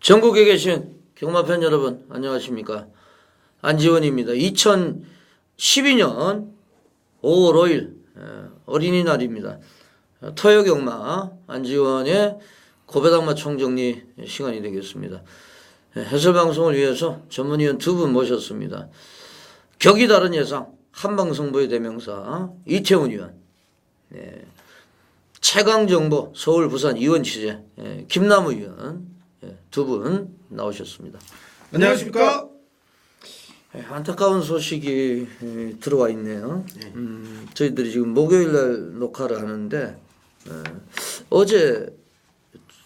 전국에 계신 경마팬 여러분 안녕하십니까. 안지원입니다. 2012년 5월 5일 어린이날입니다. 토요경마 안지원의 고배당마 총정리 시간이 되겠습니다. 해설방송을 위해서 전문위원 두 분 모셨습니다. 격이 다른 예상 한방승부의 대명사 이태훈 위원, 최강정보 서울 부산 이원 취재 김남우 위원 두 분 나오셨습니다. 안녕하십니까? 안타까운 소식이 들어와 있네요. 저희들이 지금 목요일 날 녹화를 하는데 어제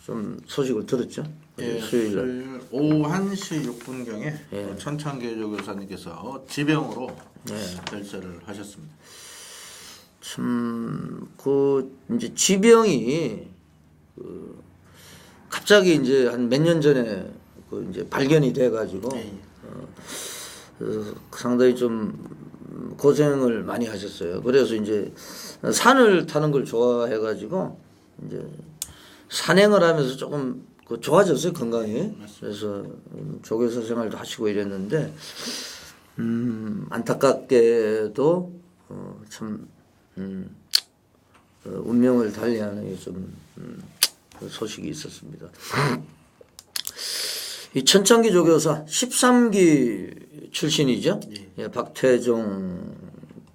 좀 소식을 들었죠? 수요일 날. 오후 1시 6분경에 천창계조 교사님께서 지병으로 별세를 하셨습니다. 이제 지병이 갑자기 이제 한 몇 년 전에 이제 발견이 돼가지고 상당히 좀 고생을 많이 하셨어요. 그래서 이제 산을 타는 걸 좋아해가지고 이제 산행을 하면서 조금 좋아졌어요, 건강이. 그래서 조교사 생활도 하시고 이랬는데 안타깝게도 참 운명을 달리하는 좀 소식이 있었습니다. 이 천창기 조교사 13기 출신이죠. 박태종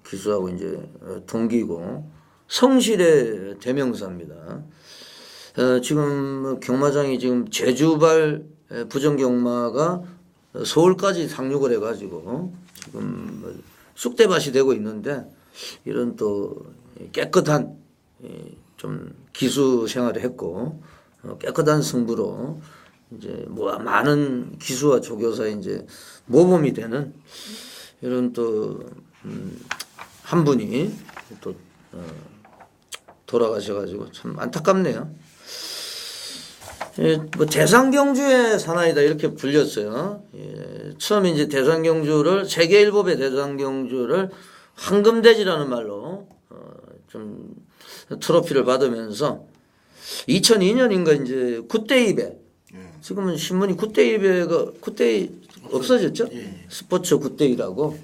기수하고 이제 동기고 성실의 대명사입니다. 지금 경마장이 지금 제주발 부정경마가 서울까지 상륙을 해가지고 지금 쑥대밭이 되고 있는데 이런 또 깨끗한 좀 기수 생활을 했고 깨끗한 승부로 이제 뭐 많은 기수와 조교사의 이제 모범이 되는 이런 또 한 분이 또 돌아가셔가지고 참 안타깝네요. 뭐 대상경주의 사나이다 이렇게 불렸어요. 처음 이제 대상경주를 세계일보의 대상경주를 황금돼지라는 말로 좀 트로피를 받으면서 2002년인가 이제 굿데이배 지금은 신문이 굿데이 없어졌죠? 스포츠 굿데이라고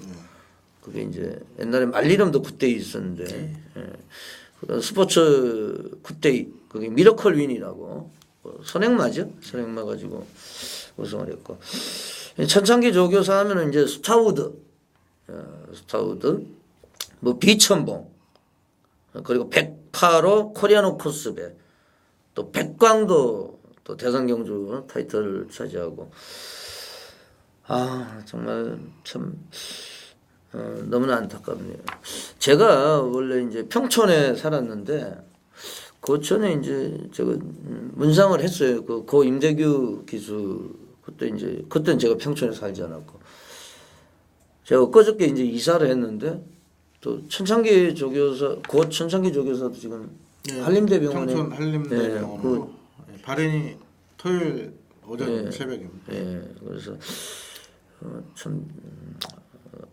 그게 이제 옛날에 말 이름도 굿데이 있었는데 스포츠 굿데이 그게 미러컬 윈이라고 선행마죠? 선행마 가지고 우승을 했고 천창기 조교사 하면은 이제 스타우드 뭐 비천봉 그리고 108호 코리아노 코스배 또 백광도 또 대상경주 타이틀을 차지하고 정말 참 너무나 안타깝네요. 제가 원래 이제 평촌에 살았는데 고천에 이제 제가 문상을 했어요. 그 고 임대규 기수 그때는 제가 평촌에 살지 않았고 제가 엊그저께 이제 이사를 했는데 또 천창기 조교사 고 천창기 조교사도 지금 한림대병원에 평촌 한림대병원으로 발인이 토요일 오전 새벽입니다. 그래서 참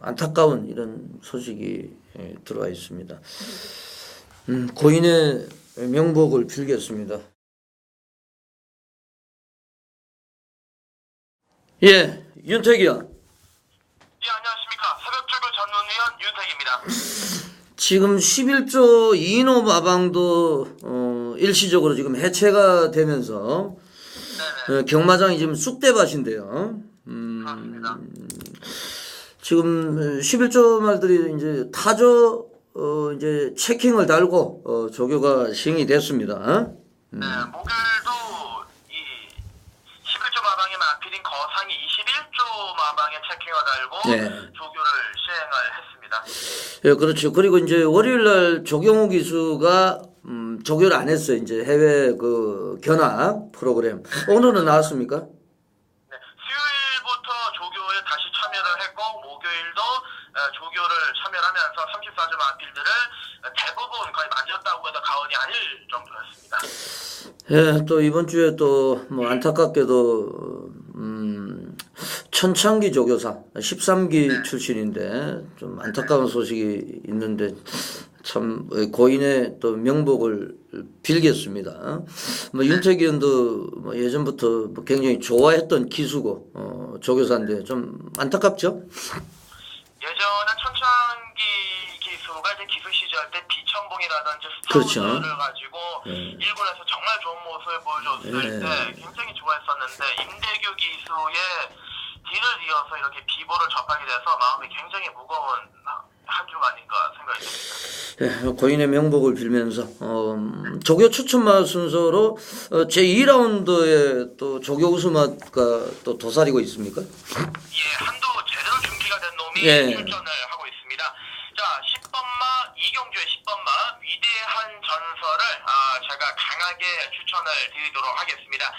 안타까운 이런 소식이 들어와 있습니다. 고인의 명복을 빌겠습니다. 윤택이요. 안녕하십니까. 새벽주부 전문위원 윤택입니다. 지금 11조 이인호 마방도 일시적으로 지금 해체가 되면서 경마장이 지금 쑥대밭인데요. 그렇습니다. 지금 11조 말들이 이제 타조 이제 체킹을 달고 조교가 시행이 됐습니다. 목요일도 이 11조 마방에 맞필인 거상이 21조 마방에 체킹을 달고 조교를 시행을 했습니다. 그렇죠. 그리고 이제 월요일 날 조경호 기수가 조교를 안 했어요. 이제 해외 그 견학 프로그램. 오늘은 나왔습니까? 수요일부터 조교에 다시 참여를 했고 목요일도 조교를 참여하면서 34조 마필들을 대부분 거의 만졌다고 해도 과언이 아닐 정도였습니다. 또 이번 주에 또 뭐 안타깝게도 천창기 조교사 13기 출신인데 좀 안타까운 소식이 있는데 참 고인의 또 명복을 빌겠습니다. 뭐 윤택 의원도 뭐 예전부터 뭐 굉장히 좋아했던 기수고 조교사인데 좀 안타깝죠? 예전에 천창기 기수가 이제 기수 시절 때 비천봉이라든지 그렇죠. 스타우드를 가지고 일본에서 정말 좋은 모습을 보여줬을 때 굉장히 좋아했었는데 임대규 기수의 뒤를 이어서 이렇게 비보를 접하게 돼서 마음이 굉장히 무거운 한 주가 아닌가 생각이 듭니다. 예, 고인의 명복을 빌면서 조교 추천마 순서로 제2라운드에 또 조교 우수마가 또 도사리고 있습니까? 예, 한도 제대로 준비가 된 놈이 예. 출전을 하고 있습니다. 자, 10번마 이경주의 10번마 위대한 전설을 제가 강하게 추천을 드리도록 하겠습니다.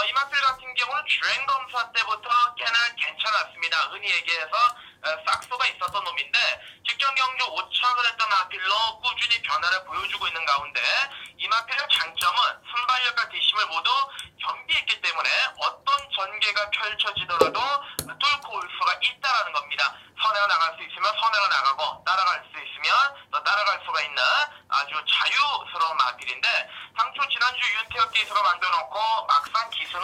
이마필 같은 경우는 주행 검사 때부터 꽤나 괜찮았습니다. 흔히 얘기해서 싹소가 있었던 놈인데 직전 경주 5착을 했던 마필로 꾸준히 변화를 보여주고 있는 가운데 이마필의 장점은 순발력과 뒷심을 모두 겸비했기 때문에 어떤 전개가 펼쳐지더라도 뚫고 올 수가 있다는 겁니다. 선회가 나갈 수 있으면 선회가 나가고 따라갈 수 있으면 또 따라갈 수가 있는 아주 자유스러운 마필인데 당초 지난주 윤태혁 기수가 만들어놓고 막상 기승은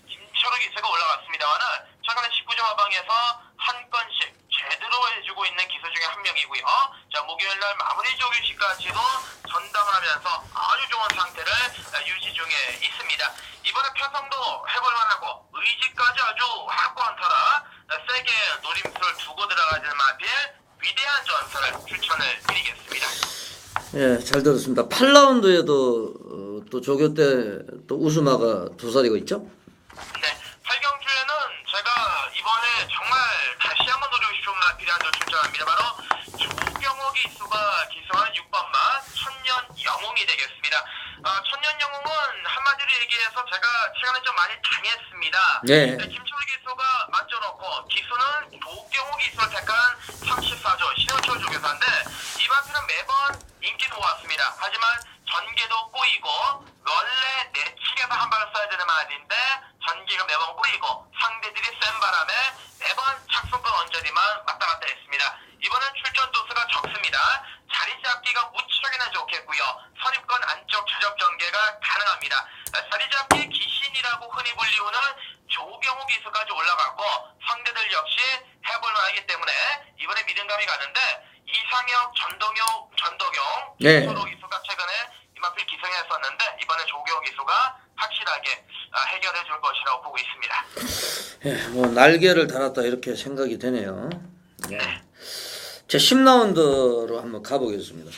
김철우 기수가 올라갔습니다만은 최근에 19점 하방에서 한 건씩 제대로 해주고 있는 기수 중에 한 명이고요. 자, 목요일날 마무리 조교시까지도 전담을 하면서 아주 좋은 상태를 유지 중에 있습니다. 이번에 편성도 해볼 만하고 의지까지 아주 확고한 터라 세게 노림수를 두고 들어가는 마필 위대한 전설을 추천을 드리겠습니다. 예, 잘 들었습니다. 8라운드에도 또 조교 때 또 우수마가 도사리고 있죠? 네, 8경주에는 제가 이번에 정말 다시 한번 노리고 싶은 마필이 한 점 출전합니다. 바로 조경호 기수가 기수한 6번마 천년 영웅이 되겠습니다. 천년 영웅은 한마디로 얘기해서 제가 시간을 좀 많이 당했습니다. 네. 김철우 기수가 만져놓고 기수는 조경호 기수를 택한 34조 신현철 조교사인데 이 마필은 매번 인기 좋았습니다. 하지만 전개도 꼬이고 원래 내측에서 한 발 써야 되는 말인데 전개가 매번 꼬이고 상대들이 센 바람에 매번 착순권 언저리만 왔다 갔다 했습니다. 이번엔 출전 도수가 적습니다. 자리 잡기가 무척이나 좋겠고요. 선입권 안쪽 최적 전개가 가능합니다. 자리 잡기 귀신이라고 흔히 불리우는 조경호 기수까지 올라갔고 상대들 역시 해볼 만하기 때문에 이번에 믿음감이 가는데 이상혁, 전도경, 네. 서로 기수가 최근에 이마필 기승했었는데 이번에 조경호 기수가 확실하게 해결해 줄 것이라고 보고 있습니다. 예, 뭐 날개를 달았다 이렇게 생각이 되네요. 예. 제 10라운드로 한번 가보겠습니다. 네.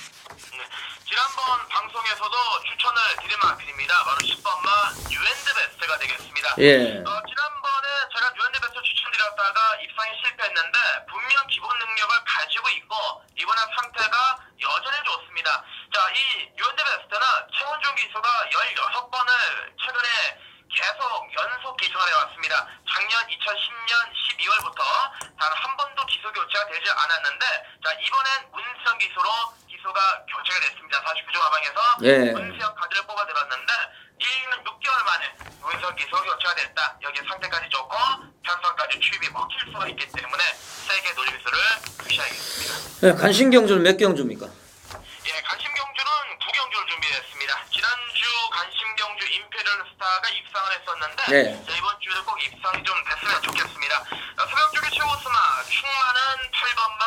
지난번 방송에서도 추천을 드린 마필입니다. 바로 10번마 뉴엔드 베스트가 되겠습니다. 예. 지난번에 제가 뉴엔드 베스트 추천드렸다가 입상에 실패했는데 분명 기본 능력을 가지고 있고 이번엔 상태가 여전히 좋습니다. 자, 이 뉴엔드 베스트는 최원중 기수가 16번을 최근에 계속 연속 기수를 해왔습니다. 작년 2010년 12월부터 단 한 번도 기수 교체가 되지 않았는데 자, 이번엔 문수영 기수로 기수가 교체가 됐습니다. 49조 하방에서 예. 문수영 카드를 뽑아들었는데 1년 6개월 만에 문수영 기수가 교체가 됐다. 여기 상태까지 좋고 편성까지 취입이 먹힐 수가 있기 때문에 세계 노림수를 주셔야겠습니다. 예, 간신경주는 몇 경주입니까? 예, 간심경주는 9경주를 준비했습니다. 지난주 간심경주 임페리얼 스타가 입상을 했었는데 네. 자, 이번 주에도 꼭 입상이 좀 됐으면 좋겠습니다. 새벽 쪽의 최우스마 충만은 8번마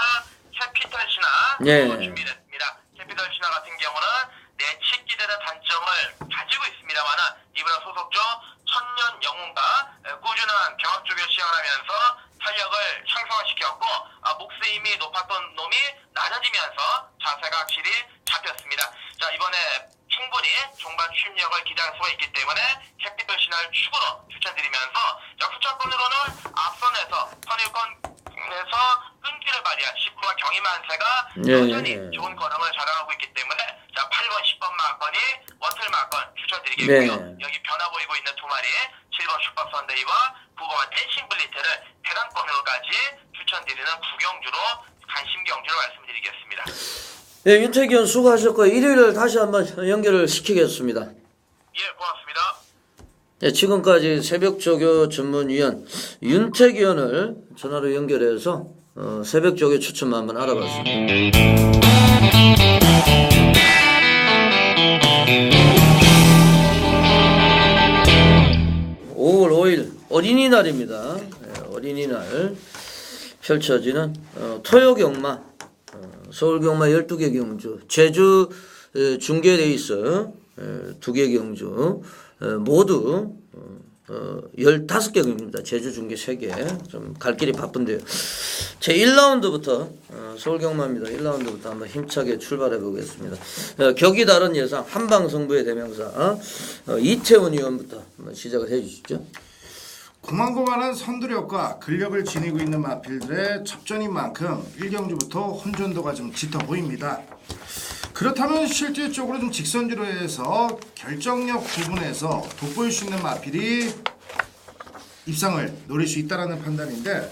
캐피탈 신화 네. 준비됐습니다. 캐피탈 신화 같은 경우는 내치 기대는 단점을 가지고 있습니다만은 이번에 소속조 천년 영웅과 꾸준한 병합 쪽을 시행하면서 탄력을 향상시켰고 목수임이 높았던 놈이 낮아지면서 자세가 확실히 잡혔습니다. 자, 이번에 충분히 종반 추임력을 기대할 수가 있기 때문에 캐피털 신화를 축으로 추천드리면서 자, 후차권으로는 앞선에서 선일권에서 끈기를 발휘한 10부와 경희만세가 여전히 좋은 걸음을 자랑하고 있기 때문에 자, 8번 10번 마건이 원틀 마건 추천드리겠고요. 네. 여기 변화 보이고 있는 두 마리 7번 슈퍼 선데이와 9번 댄싱 블리트를 대단권으로까지 추천드리는 구경주로 간심경주로 말씀드리겠습니다. 네, 윤택 의원 수고하셨고요. 일요일을 다시 한번 연결을 시키겠습니다. 예, 고맙습니다. 네, 지금까지 새벽조교 전문위원 윤택 의원을 전화로 연결해서 새벽조교 추천만 한번 알아봤습니다. (5월 5일) 어린이날입니다. 어린이날 펼쳐지는 토요경마, 서울경마 12개 경주, 제주 중계 레이스 2개 경주 모두 15개 경주입니다. 제주 중계 3개. 좀 갈 길이 바쁜데요. 제 1라운드부터 서울경마입니다. 1라운드부터 한번 힘차게 출발해 보겠습니다. 격이 다른 예상 한방승부의 대명사 이태원 의원부터 한번 시작을 해 주시죠. 고만고만한 선두력과 근력을 지니고 있는 마필들의 접전인 만큼 1경주부터 혼전도가 좀 짙어 보입니다. 그렇다면 실질적으로 좀 직선주로 해서 결정력 부분에서 돋보일 수 있는 마필이 입상을 노릴 수 있다는 판단인데,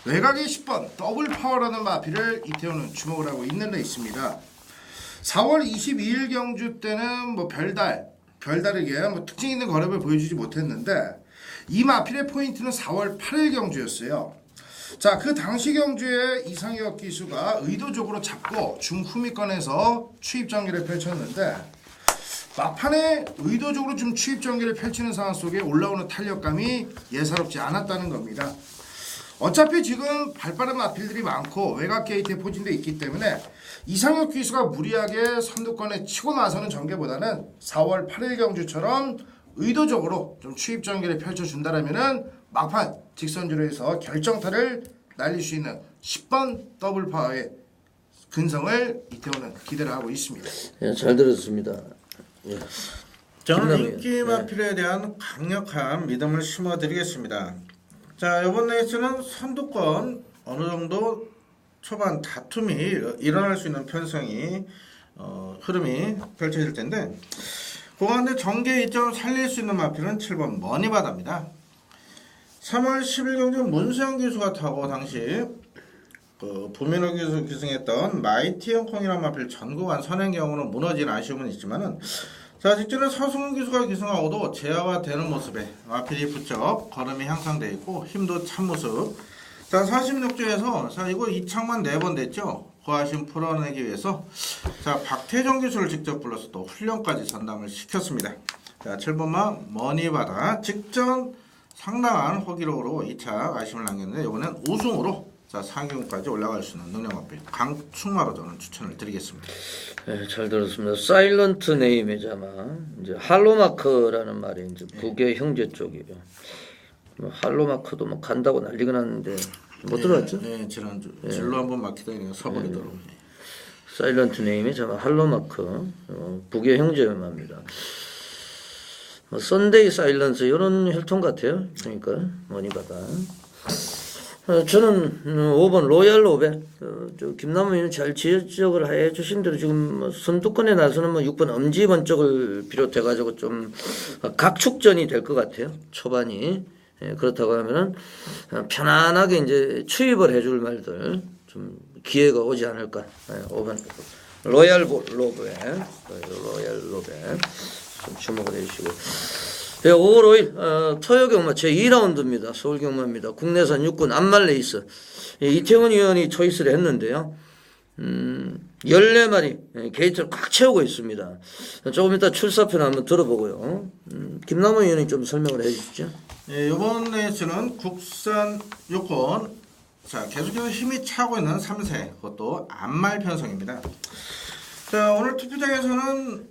외곽의 10번 더블 파워라는 마필을 이태원은 주목을 하고 있는 레이스입니다. 4월 22일 경주 때는 뭐 별다르게 뭐 특징 있는 걸음을 보여주지 못했는데, 이 마필의 포인트는 4월 8일 경주였어요. 자, 그 당시 경주에 이상혁 기수가 의도적으로 잡고 중후미권에서 추입 전개를 펼쳤는데, 막판에 의도적으로 좀 추입 전개를 펼치는 상황 속에 올라오는 탄력감이 예사롭지 않았다는 겁니다. 어차피 지금 발빠른 마필들이 많고 외곽 게이트에 포진되어 있기 때문에 이상혁 기수가 무리하게 선두권에 치고 나서는 전개보다는 4월 8일 경주처럼 의도적으로 좀 추입 전개를 펼쳐준다라면은 막판 직선주로 해서 결정타를 날릴 수 있는 10번 더블 파워의 근성을 이태원은 기대를 하고 있습니다. 예, 잘 들었습니다. 예. 저는 인기 마필에 대한 강력한 믿음을 심어드리겠습니다. 자, 이번 레이스는 선두권 어느 정도 초반 다툼이 일어날 수 있는 편성이 흐름이 펼쳐질 텐데, 그 가운데 전개 이점을 살릴 수 있는 마필은 7번 머니바다입니다. 3월 10일 경주 문수영 기수가 타고 당시 부민호 기수 기승했던 마이티 형콩이라는 마필 전국안 선행경으로 무너진 아쉬움은 있지만은, 자, 직전에 서승훈 기수가 기승하고도 제어화되는 모습에 마필이 부쩍 걸음이 향상되어 있고 힘도 찬 모습. 자, 46주에서 자, 이거 이창만 4번 됐죠. 그 아쉬움 풀어내기 위해서 자, 박태정 기수를 직접 불러서 또 훈련까지 전담을 시켰습니다. 자, 7번마 머니바다 직전 상당한 호기록으로 2차 아쉬움을 남겼는데, 이번엔 우승으로 자, 상위권까지 올라갈 수 있는 능력 마필 강충마로 저는 추천을 드리겠습니다. 네, 잘 들었습니다. 사일런트 네임의 자마, 이제 할로마크라는 말이 이제 북의 형제 쪽이에요. 뭐 할로마크도 뭐 간다고 난리가 났는데 못 들어왔죠? 네, 지난주 진로 한번 막히다가 서버리더라고요. 사일런트 네임의 자마 할로마크, 북의 형제마입니다. 뭐 썬데이 사일런스 이런 혈통 같아요. 그러니까 머니바다. 저는 5번 로얄 로베, 저 김남우 의원이 잘 지적을 해주신 대로 지금 뭐 선두권에 나서는 뭐 6번 엄지번 쪽을 비롯해가지고 좀 각축전이 될 것 같아요. 초반이. 예, 그렇다고 하면은 편안하게 이제 추입을 해줄 말들 좀 기회가 오지 않을까. 예, 5번 로얄 로베 좀 주목을 해주시고. 네, 5월 5일 토요경마 제2라운드입니다. 서울경마입니다. 국내산 6군 안말레이스. 이태원 의원이 초이스를 했는데요. 14마리 게이트를 꽉 채우고 있습니다. 조금 이따 출사편 한번 들어보고요. 김남우 의원이 좀 설명을 해 주시죠. 예, 이번 레이스는 국산 6권 자, 계속해서 힘이 차고 있는 3세, 그것도 안말 편성입니다. 자, 오늘 투표장에서는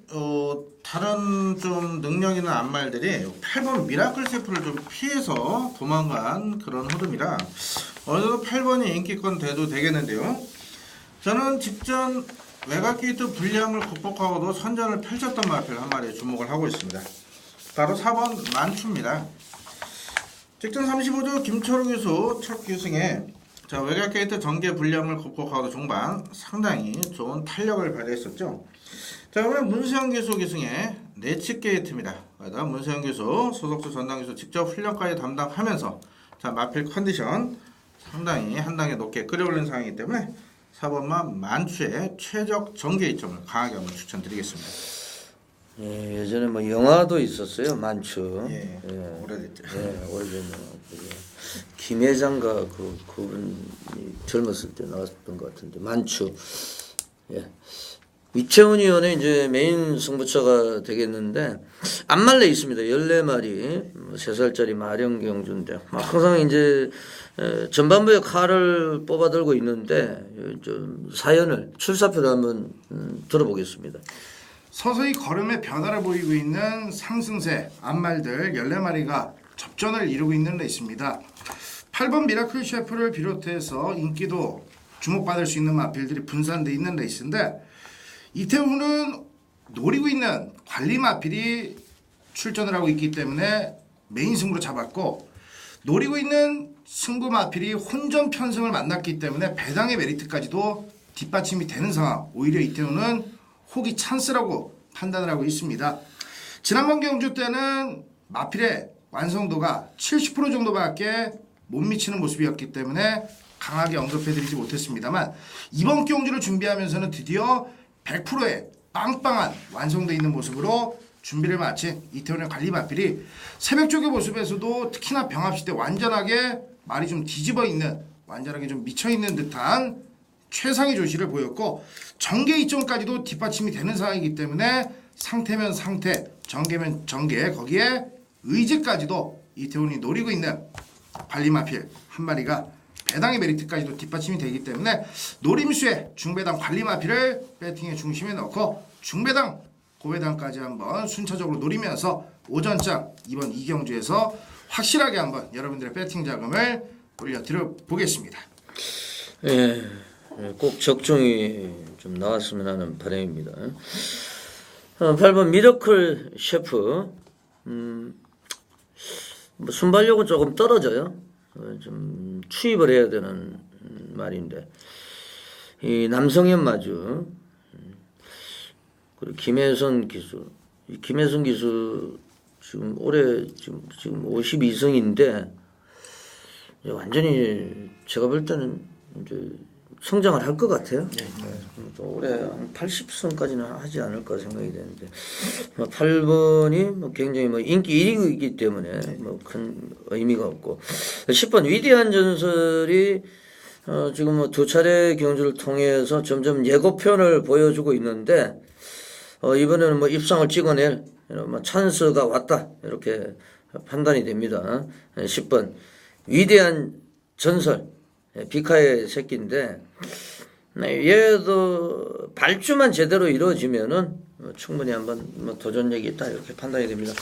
다른 좀 능력 있는 안말들이 8번 미라클 세프를 좀 피해서 도망간 그런 흐름이라 어느 정도 8번이 인기권 돼도 되겠는데요. 저는 직전 외곽 게이트 불량을 극복하고도 선전을 펼쳤던 마필 한 마리에 주목을 하고 있습니다. 바로 4번 만추입니다. 직전 35주 김철우 기수 첫 기승에 자, 외곽 게이트 전개 불량을 극복하고도 종반 상당히 좋은 탄력을 발휘했었죠. 자, 이번에 문세영 기수 기승에 내치 게이트입니다. 문세영 기수 소속주 전담 기수 직접 훈련까지 담당하면서 자, 마필 컨디션 상당히 한 단계 높게 끌어올린 상황이기 때문에 4번만 만추의 최적 전개 이점을 강하게 한번 추천드리겠습니다. 예, 예전에 뭐 영화도 있었어요. 만추. 예, 오래됐죠. 예, 오래전 영화. 김혜장과 그분이 젊었을 때 나왔던 것 같은데 만추. 예. 이태훈 의원의 이제 메인 승부처가 되겠는데 안말레 있습니다. 14마리 3살짜리 마령 경주인데 항상 이제 전반부에 칼을 뽑아들고 있는데 좀 사연을 출사표를 한번 들어보겠습니다. 서서히 걸음의 변화를 보이고 있는 상승세 안말들 14마리가 접전을 이루고 있는 레이스입니다. 8번 미라클 셰프를 비롯해서 인기도 주목받을 수 있는 마필들이 분산되어 있는 레이스인데 이태훈은 노리고 있는 관리 마필이 출전을 하고 있기 때문에 메인 승부로 잡았고 노리고 있는 승부 마필이 혼전 편승을 만났기 때문에 배당의 메리트까지도 뒷받침이 되는 상황. 오히려 이태훈은 호기 찬스라고 판단을 하고 있습니다. 지난번 경주 때는 마필의 완성도가 70% 정도밖에 못 미치는 모습이었기 때문에 강하게 언급해드리지 못했습니다만 이번 경주를 준비하면서는 드디어 100%의 빵빵한 완성되어 있는 모습으로 준비를 마친 이태훈의 관리 마필이 새벽 쪽의 모습에서도 특히나 병합시 때 완전하게 말이 좀 뒤집어 있는 완전하게 좀 미쳐 있는 듯한 최상의 조시를 보였고 정계 이점까지도 뒷받침이 되는 상황이기 때문에 상태면 상태, 정계면 정계 거기에 의지까지도 이태훈이 노리고 있는 관리 마필 한 마리가 배당의 메리트까지도 뒷받침이 되기 때문에 노림수의 중배당 관리 마필을 배팅의 중심에 넣고 중배당 고배당까지 한번 순차적으로 노리면서 오전장 이번 이경주에서 확실하게 한번 여러분들의 배팅 자금을 올려드려 보겠습니다. 예, 꼭 적중이 좀 나왔으면 하는 바람입니다. 8번 미러클 셰프 뭐 순발력은 조금 떨어져요. 좀 추입을 해야 되는 말인데 이 남성현 마주 그리고 김혜선 기수 이 김혜선 기수 지금 올해 지금 52승인데 완전히 제가 볼 때는 이제 성장을 할 것 같아요. 올해 한 80승까지는 하지 않을까 생각이 되는데 8번이 굉장히 인기 1위이기 때문에 큰 의미가 없고 10번 위대한 전설이 지금 두 차례 경주를 통해서 점점 예고편을 보여주고 있는데 이번에는 입상을 찍어낼 찬스가 왔다 이렇게 판단이 됩니다. 10번 위대한 전설 비카의 새끼인데 얘도 발주만 제대로 이루어지면은 충분히 한번 도전력이 있다 이렇게 판단이 됩니다.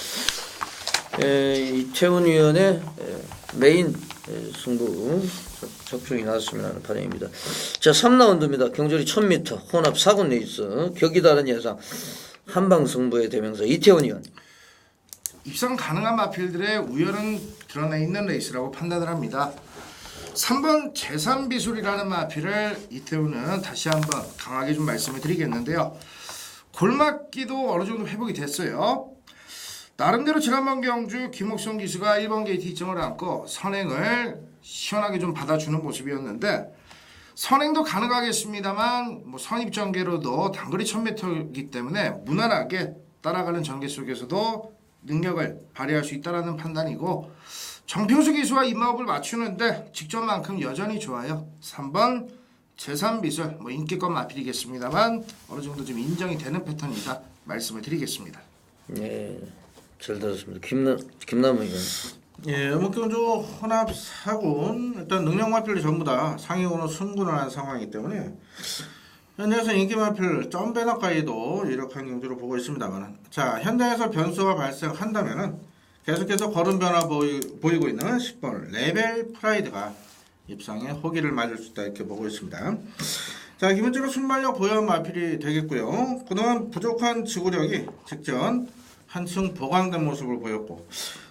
이태훈 위원의 메인 승부 적중이 나왔으면 하는 바람입니다. 자, 3라운드입니다. 경주리 1000m 혼합 4군 레이스 격이 다른 예상 한방 승부의 대명사 이태훈 위원. 입상 가능한 마필들의 우열은 드러나 있는 레이스라고 판단을 합니다. 3번 재산비술이라는 마필을 이태훈은 다시 한번 강하게 좀 말씀을 드리겠는데요. 골맞기도 어느 정도 회복이 됐어요. 나름대로 지난번 경주 김옥성 기수가 1번 게이트 2점을 안고 선행을 시원하게 좀 받아주는 모습이었는데 선행도 가능하겠습니다만 선입 전개로도 단거리 1000m이기 때문에 무난하게 따라가는 전개 속에서도 능력을 발휘할 수 있다는 판단이고 정평수 기수와 입마법을 맞추는데 직전만큼 여전히 좋아요. 3번 재산비술 인기권 마필이겠습니다만 어느 정도 좀 인정이 되는 패턴이다 말씀을 드리겠습니다. 네, 잘 들었습니다. 김남우 의원. 예, 음악경주 혼합 4군 일단 능력 마필이 전부 다 상위군으로 승군을 한 상황이기 때문에 현장에서 인기 마필 점배너까지도 이력한 경주로 보고 있습니다만 자 현장에서 변수가 발생한다면은 계속해서 걸음 변화 보이고 있는 10번 레벨 프라이드가 입상에 호기를 맞을 수 있다 이렇게 보고 있습니다. 자 기본적으로 순발력 보유한 마필이 되겠고요. 그동안 부족한 지구력이 직전 한층 보강된 모습을 보였고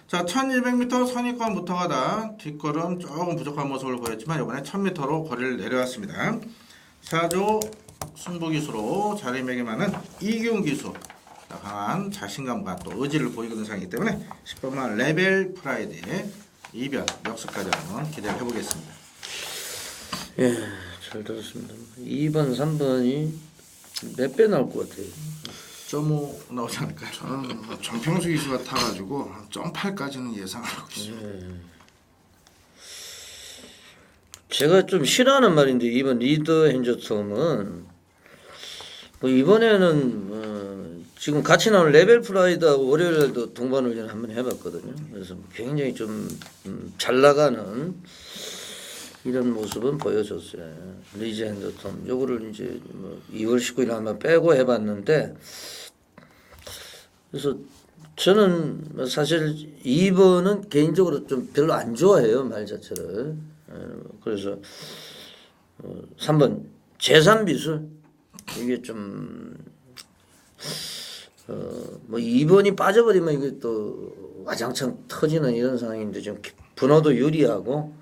자 1200m 선입권 붙어가다 뒷걸음 조금 부족한 모습을 보였지만 이번에 1000m로 거리를 내려왔습니다. 4조 승부기수로 자리매김하는 이기훈 기수 강한 자신감과 또 의지를 보이고 있는 상황이기 때문에 10번만 레벨 프라이드의 이변 역습까지 한번 기대를 해보겠습니다. 예, 잘 들었습니다. 2번, 3번이 몇 배 나올 것 같아요. 0.5 나오지 않을까요? 저는 정평수 기수가 타가지고 0.8까지는 예상하고 있습니다. 제가 좀 싫어하는 말인데 이번 리더 핸저텀은 이번에는 지금 같이 나온 레벨 프라이드하고 월요일에도 동반 훈련 한번 해봤거든요. 그래서 굉장히 좀 잘 나가는 이런 모습은 보여줬어요. 리즈 핸더턴 요거를 이제 뭐 2월 19일 한번 빼고 해봤는데, 그래서 저는 사실 2번은 개인적으로 좀 별로 안 좋아해요, 말 자체를. 그래서 3번 제3비술 이게 좀 뭐 2번이 빠져버리면 이게 또 와장창 터지는 이런 상황인데, 좀 분호도 유리하고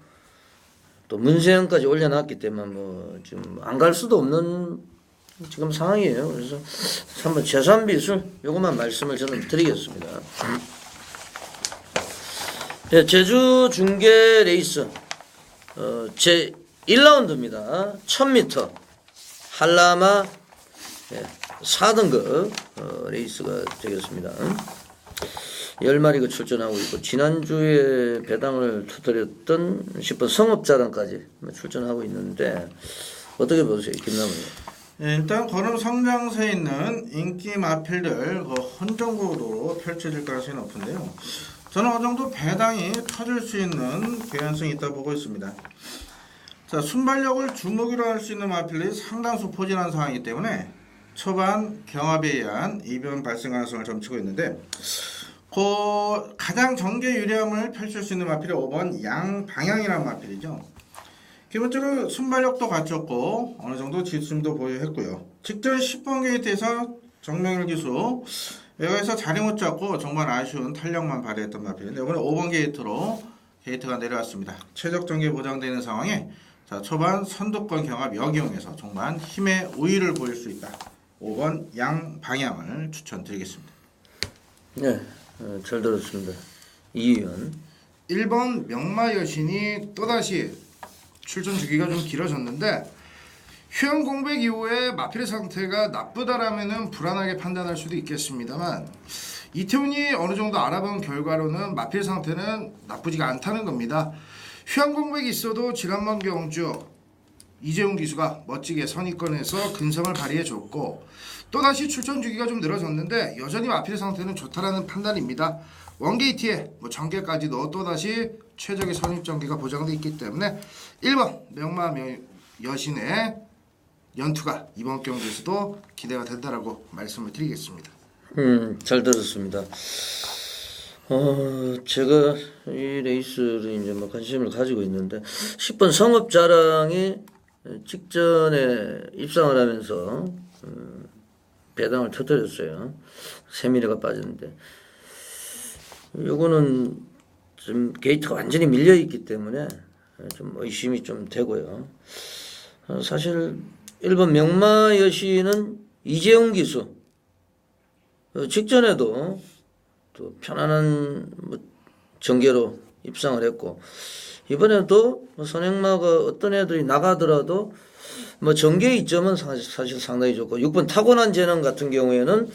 또 문세영까지 올려놨기 때문에 뭐 지금 안 갈 수도 없는 지금 상황이에요. 그래서 한번 제3비술 요것만 말씀을 저는 드리겠습니다. 네, 제주 중계 레이스 제 1라운드입니다. 1000m 한라마 4등급 레이스가 되겠습니다. 10마리가 출전하고 있고, 지난주에 배당을 터뜨렸던 10번 성업자랑까지 출전하고 있는데 어떻게 보세요, 김남훈? 일단 걸음 성장세에 있는 인기 마필들 헌정구로 펼쳐질 가능성이 높은데요. 저는 어느 정도 배당이 터질 수 있는 개연성이 있다 보고 있습니다. 자, 순발력을 주무기로 할 수 있는 마필들이 상당수 포진한 상황이기 때문에 초반 경합에 의한 이변 발생 가능성을 점치고 있는데, 가장 전개 유리함을 펼칠 수 있는 마필이 5번 양방향이라는 마필이죠. 기본적으로 순발력도 갖췄고 어느 정도 지침도 보유했고요. 직전 10번 게이트에서 정명일 기수 여기서 자리 못 잡고 정말 아쉬운 탄력만 발휘했던 마필인데, 이번에 5번 게이트로 게이트가 내려왔습니다. 최적 전개 보장되는 상황에 자, 초반 선두권 경합 역이용해서 정말 힘의 우위를 보일 수 있다. 5번 양방향을 추천드리겠습니다. 네, 잘 들었습니다. 이의원. 1번 명마 여신이 또다시 출전 주기가 좀 길어졌는데, 휴양 공백 이후에 마필의 상태가 나쁘다라면은 불안하게 판단할 수도 있겠습니다만, 이태훈이 어느 정도 알아본 결과로는 마필 상태는 나쁘지가 않다는 겁니다. 휴양 공백이 있어도 지난번 경주 이재용 기수가 멋지게 선입권에서 근성을 발휘해줬고, 또다시 출전 주기가 좀 늘어졌는데 여전히 마필의 상태는 좋다라는 판단입니다. 원게이트에 전개까지도 또다시 최적의 선입 전개가 보장되어 있기 때문에 1번 명마 여신의 연투가 이번 경기에서도 기대가 된다라고 말씀을 드리겠습니다. 잘 들었습니다. 제가 이 레이스를 이제 뭐 관심을 가지고 있는데, 10번 성업자랑이 직전에 입상을 하면서 배당을 터뜨렸어요. 3미래가 빠졌는데, 요거는 좀 게이트가 완전히 밀려 있기 때문에 좀 의심이 좀 되고요. 사실 1번 명마 여신은 이재용 기수 직전에도 또 편안한 전개로 입상을 했고, 이번에도 선행마가 어떤 애들이 나가더라도 전개 이점은 사실 상당히 좋고, 6번 타고난 재능 같은 경우에는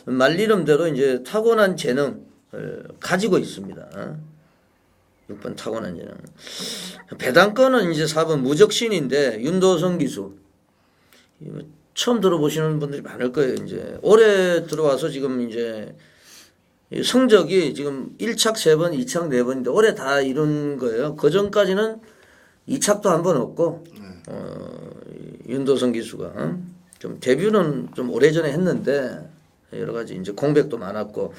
말 이름대로 이제 타고난 재능을 가지고 있습니다. 6번 타고난 재능. 배당권은 이제 4번 무적신인데 윤도성 기수. 처음 들어보시는 분들이 많을 거예요. 이제 올해 들어와서 지금 이제 성적이 지금 1착 3번, 2착 4번인데 올해 다 이룬 거예요. 그 전까지는 2착도 한 번 없고, 윤도성 기수가 좀 데뷔는 좀 오래전에 했는데 여러 가지 이제 공백도 많았고,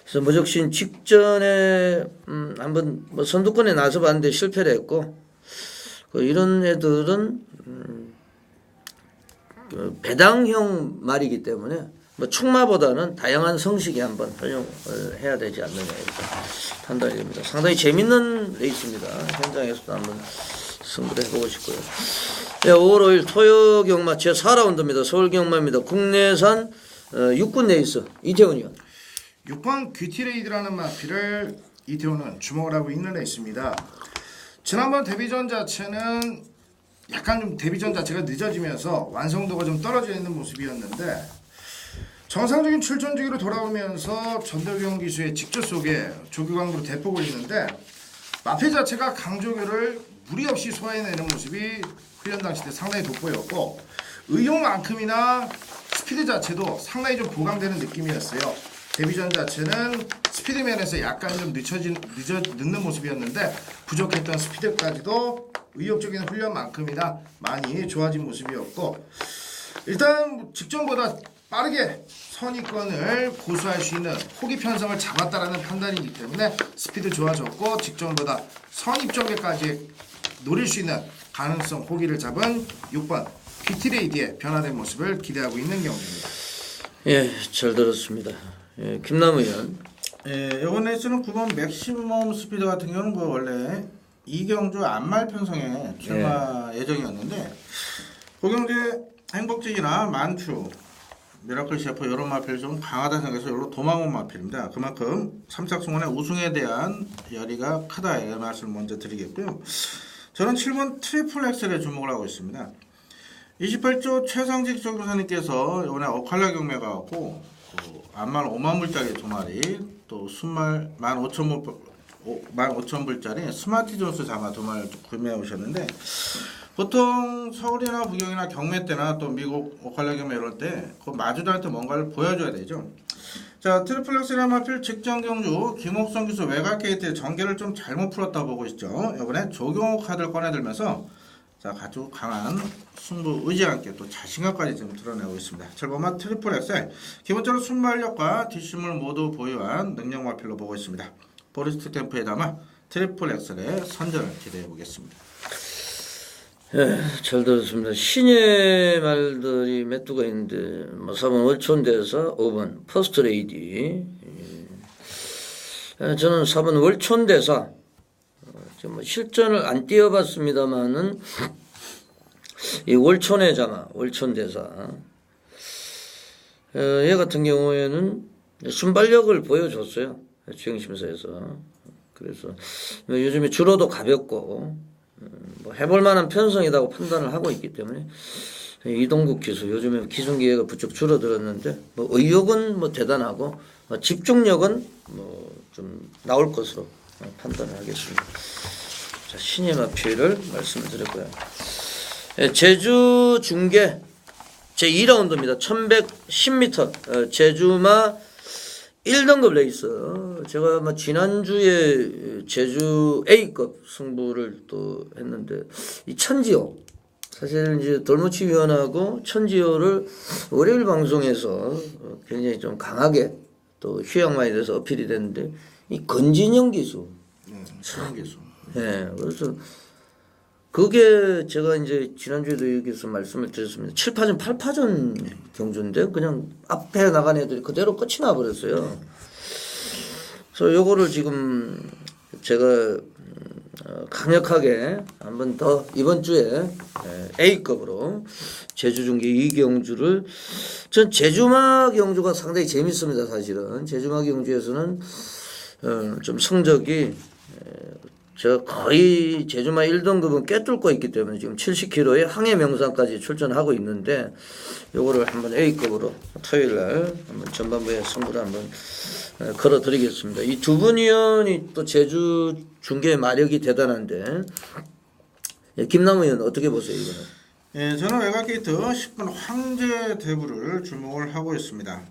그래서 무적신 직전에 한번 선두권에 나서 봤는데 실패를 했고, 이런 애들은 배당형 말이기 때문에 충마보다는 다양한 성식에 한번 활용을 해야 되지 않느냐 이렇게 판단이 됩니다. 상당히 재밌는 레이스입니다. 현장에서도 한번 승부를 해보고 싶고요. 네, 5월 5일 토요 경마 제 4라운드입니다. 서울 경마입니다. 국내산 육군 레이스 이태훈이요. 6번 귀티레이드라는 마필을 이태훈은 주목을 하고 있는 레이스입니다. 지난번 데뷔전 자체는 약간 좀 데뷔전 자체가 늦어지면서 완성도가 좀 떨어져 있는 모습이었는데, 정상적인 출전 주기로 돌아오면서 전대경 기수의 직접 속에 조규광으로 대폭 올리는데, 마필 자체가 강조교를 무리 없이 소화해내는 모습이 훈련 당시 때 상당히 돋보였고, 의욕만큼이나 스피드 자체도 상당히 좀 보강되는 느낌이었어요. 데뷔전 자체는 스피드 면에서 약간 좀 늦는 모습이었는데 부족했던 스피드까지도 의욕적인 훈련만큼이나 많이 좋아진 모습이었고, 일단 직전보다 빠르게 선입권을 고수할 수 있는 호기 편성을 잡았다라는 판단이기 때문에 스피드 좋아졌고 직전보다 선입 전개까지 노릴 수 있는 가능성 호기를 잡은 6번 비트레이디의 변화된 모습을 기대하고 있는 경기입니다. 예, 잘 들었습니다. 예, 김남우 의원. 예, 이번 레이스는 9번 맥시멈 스피드 같은 경우는 뭐 원래 이경주 안말 편성에 출마 예정이었는데 고경재 행복직이나 만추 미라클 셰프 이런 마필이 좀 강하다 생각해서 여기로 도망온 마필입니다. 그만큼 삼삭승원의 우승에 대한 열의가 크다 이 말씀을 먼저 드리겠고요. 저는 7번 트리플 엑셀에 주목을 하고 있습니다. 28조 최상직 조교사님께서 이번에 어칼라 경매가 갖고 안말 5만 불짜리 2마리 또 순말 15,000불짜리 스마티 존스 자마 2마리를 구매해 오셨는데, 보통 서울이나 부경이나 경매 때나 또 미국 오칼라 경매 이럴 때 그 마주들한테 뭔가를 보여줘야 되죠. 자, 트리플렉스나 마필 직전 경주 김옥성 기수 외곽 게이트의 전개를 좀 잘못 풀었다 보고 있죠. 이번에 조경호 카드를 꺼내들면서 자, 아주 강한 승부 의지와 함께 또 자신감까지 지금 드러내고 있습니다. 7번마 트리플 엑셀 기본적으로 순발력과 뒷심을 모두 보유한 능력 마필로 보고 있습니다. 보리스트 캠프에 담아 트리플 엑셀의 선전을 기대해 보겠습니다. 예, 잘 들었습니다. 신의 말들이 몇 두가 있는데, 뭐 4번 월촌대사, 5번 퍼스트 레이디. 예, 저는 4번 월촌대사. 지금 뭐 실전을 안 띄워봤습니다만은 이 월촌의 자마, 월촌대사. 얘 같은 경우에는 순발력을 보여줬어요. 주행심사에서. 그래서 요즘에 주로도 가볍고. 뭐 해볼 만한 편성이라고 판단을 하고 있기 때문에 이동국 기수 요즘에 기술 기회가 부쩍 줄어들었는데 뭐 의욕은 뭐 대단하고 뭐 집중력은 뭐 좀 나올 것으로 판단을 하겠습니다. 자, 신의 마필을 말씀을 드렸고요. 제주 중계 제 2라운드입니다. 1110m 제주마 1등급 레이스. 제가 뭐 지난주에 제주 A급 승부를 또 했는데 이 천지호 사실 이제 돌무치 위원하고 천지호를 월요일 방송에서 굉장히 좀 강하게 또 휴양만에 대해서 어필이 됐는데 이 건진영 기수. 기수. 예. 그래서 그게 제가 이제 지난주에도 여기서 말씀을 드렸습니다. 7파전, 8파전 경주인데 그냥 앞에 나간 애들이 그대로 끝이 나버렸어요. 그래서 요거를 지금 제가 강력하게 한번 더 이번 주에 A급으로 제주 중계 이 경주를 전 제주마 경주가 상당히 재밌습니다. 사실은 제주마 경주에서는 좀 성적이 제가 거의 제주마 1등급은 꿰뚫고 있기 때문에 지금 70km의 항해 명상까지 출전하고 있는데 요거를 한번 A급으로 토요일 날 한번 전반부에 승부를 한번 걸어드리겠습니다. 이 두 분 위원이 또 제주 중계의 마력이 대단한데 김남우 의원 어떻게 보세요 이거는? 예, 저는 외곽 게이트 10분 황제 대부를 주목을 하고 있습니다.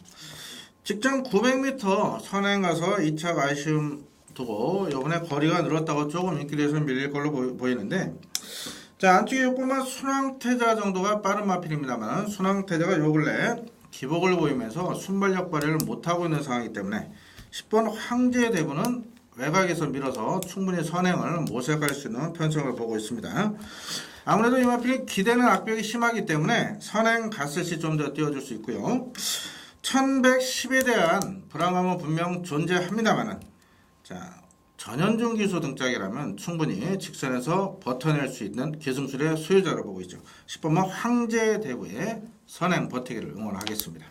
직전 900m 선행 가서 2차 아쉬움 두고 이번에 거리가 늘었다고 조금 인기에서 밀릴 걸로 보이는데, 자, 안쪽에 요것만 순항태자 정도가 빠른 마필입니다만 순항태자가 요 근래 기복을 보이면서 순발력 발휘를 못하고 있는 상황이기 때문에 10번 황제 대부는 외곽에서 밀어서 충분히 선행을 모색할 수 있는 편성을 보고 있습니다. 아무래도 이 마필이 기대는 악벽이 심하기 때문에 선행 갔을 시 좀 더 띄워줄 수 있고요. 1110에 대한 불안감은 분명 존재합니다만은, 자, 전현중 기수 등짝이라면 충분히 직선에서 버텨낼 수 있는 기승술의 소유자로 보고 있죠. 10번만 황제 대부의 선행 버티기를 응원하겠습니다.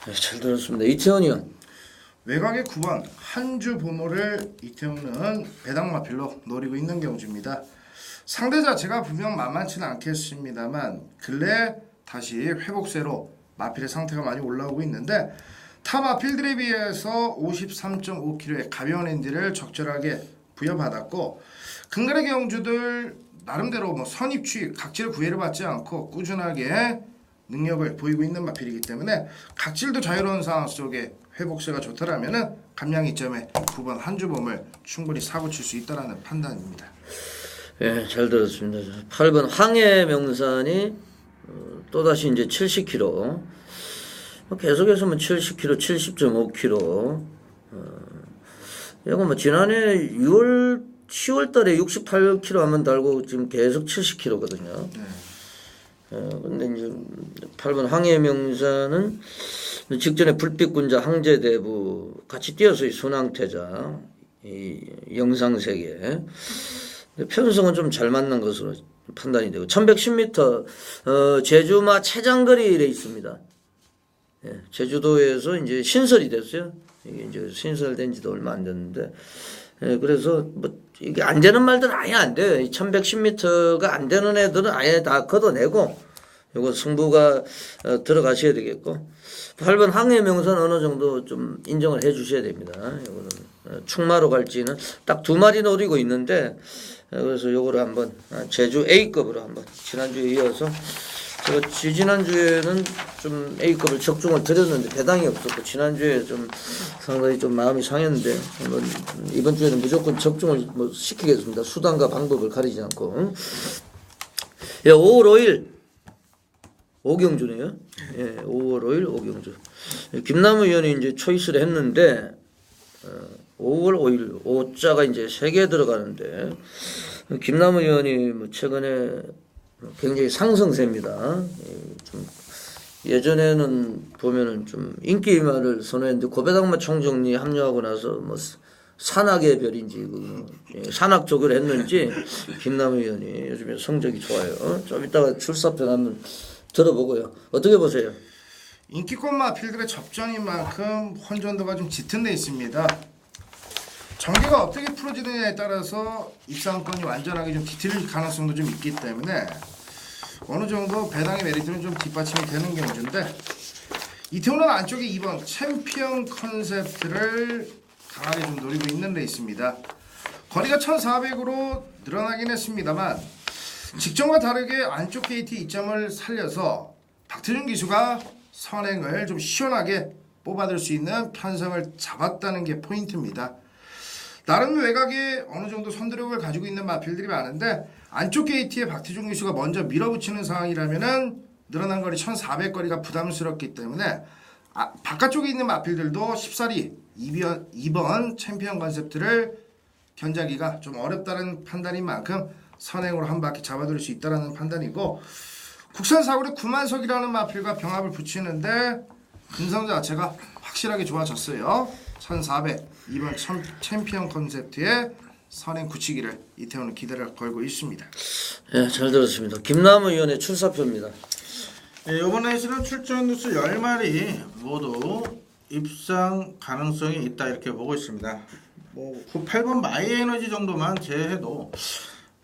네, 잘 들었습니다. 이태원 의원. 외곽의 9번 한주 보모를 이태훈은 배당마필로 노리고 있는 경주입니다. 상대 자체가 분명 만만치는 않겠습니다만 근래 다시 회복세로 마필의 상태가 많이 올라오고 있는데 타 마필들에 비해서 53.5kg의 가벼운 핸디를 적절하게 부여받았고 근간의 경주들 나름대로 뭐 선입취 각질 구애를 받지 않고 꾸준하게 능력을 보이고 있는 마필이기 때문에 각질도 자유로운 상황 속에 회복세가 좋다라면은 감량 이점에 9번 한주범을 충분히 사고 칠 수 있다라는 판단입니다. 예, 잘 들었습니다. 8번 항해명산이 또다시 이제 70kg. 계속해서 뭐 70kg, 70.5kg. 이거 뭐 지난해 10월 달에 68kg 한번 달고 지금 계속 70kg거든요. 근데 이제 8번 항해명산은 직전에 불빛군자 항제대부 같이 뛰어서 이 순항태자 이 영상세계 편성은 좀 잘 맞는 것으로 판단이 되고 1110m 제주마 최장거리에 있습니다. 예, 제주도에서 이제 신설이 됐어요. 이게 이제 신설된 지도 얼마 안 됐는데 예, 그래서 뭐 이게 안 되는 말들은 아예 안 돼요. 이 1110m가 안 되는 애들은 아예 다 걷어내고 요거 승부가 들어가셔야 되겠고 8번 항해명산 어느 정도 좀 인정을 해 주셔야 됩니다. 요거는 충마로 갈지는 딱 2마리 노리고 있는데 그래서 요거를 한번 제주 A급으로 한번 지난주에 이어서 제가 지난주에는 좀 A급을 적중을 드렸는데 배당이 없었고 지난주에 좀 상당히 좀 마음이 상했는데 한번 이번 주에는 무조건 적중을 뭐 시키겠습니다. 수단과 방법을 가리지 않고. 예, 5월 5일 오경주네요. 예, 5월 5일 오경주. 김남우 의원이 이제 초이스를 했는데 5월 5일 5자가 이제 3개 들어가는데 김남우 의원이 뭐 최근에 굉장히 상승세입니다. 좀 예전에는 보면은 좀 인기말을 선호했는데 고배당마 총정리 합류하고 나서 뭐 산악의 별인지 산악 쪽을 했는지 김남우 의원이 요즘에 성적이 좋아요. 좀 이따가 출사편 한번 들어보고요. 어떻게 보세요? 인기권 마필들의 접전인 만큼 혼전도가 좀 짙은 데 있습니다. 전개가 어떻게 풀어지느냐에 따라서 입상권이 완전하게 좀 뒤틀릴 가능성도 좀 있기 때문에 어느 정도 배당의 메리트는 좀 뒷받침이 되는 경주인데 이태원은 안쪽에 2번 챔피언 컨셉트를 강하게 좀 노리고 있는 레이스입니다. 거리가 1400으로 늘어나긴 했습니다만 직전과 다르게 안쪽 KT 이점을 살려서 박태준 기수가 선행을 좀 시원하게 뽑아들 수 있는 편성을 잡았다는 게 포인트입니다. 나름 외곽에 어느 정도 선두력을 가지고 있는 마필들이 많은데 안쪽 게이트에 박태준 기수가 먼저 밀어붙이는 상황이라면은 늘어난 거리 1400거리가 부담스럽기 때문에 바깥쪽에 있는 마필들도 쉽사리 2번 챔피언 컨셉트를 견자기가 좀 어렵다는 판단인 만큼 선행으로 한 바퀴 잡아둘 수 있다는 판단이고 국산 사거리 9만석이라는 마필과 병합을 붙이는데 근성 자체가 확실하게 좋아졌어요. 1400 이번 챔피언 컨셉트의 선행 굳히기를 이태원은 기대를 걸고 있습니다. 예, 잘 들었습니다. 김남우 의원의 출사표입니다. 네, 이번 레이스는 출전 뉴스 10마리 모두 입상 가능성이 있다 이렇게 보고 있습니다. 뭐 8번 마이에너지 정도만 제외해도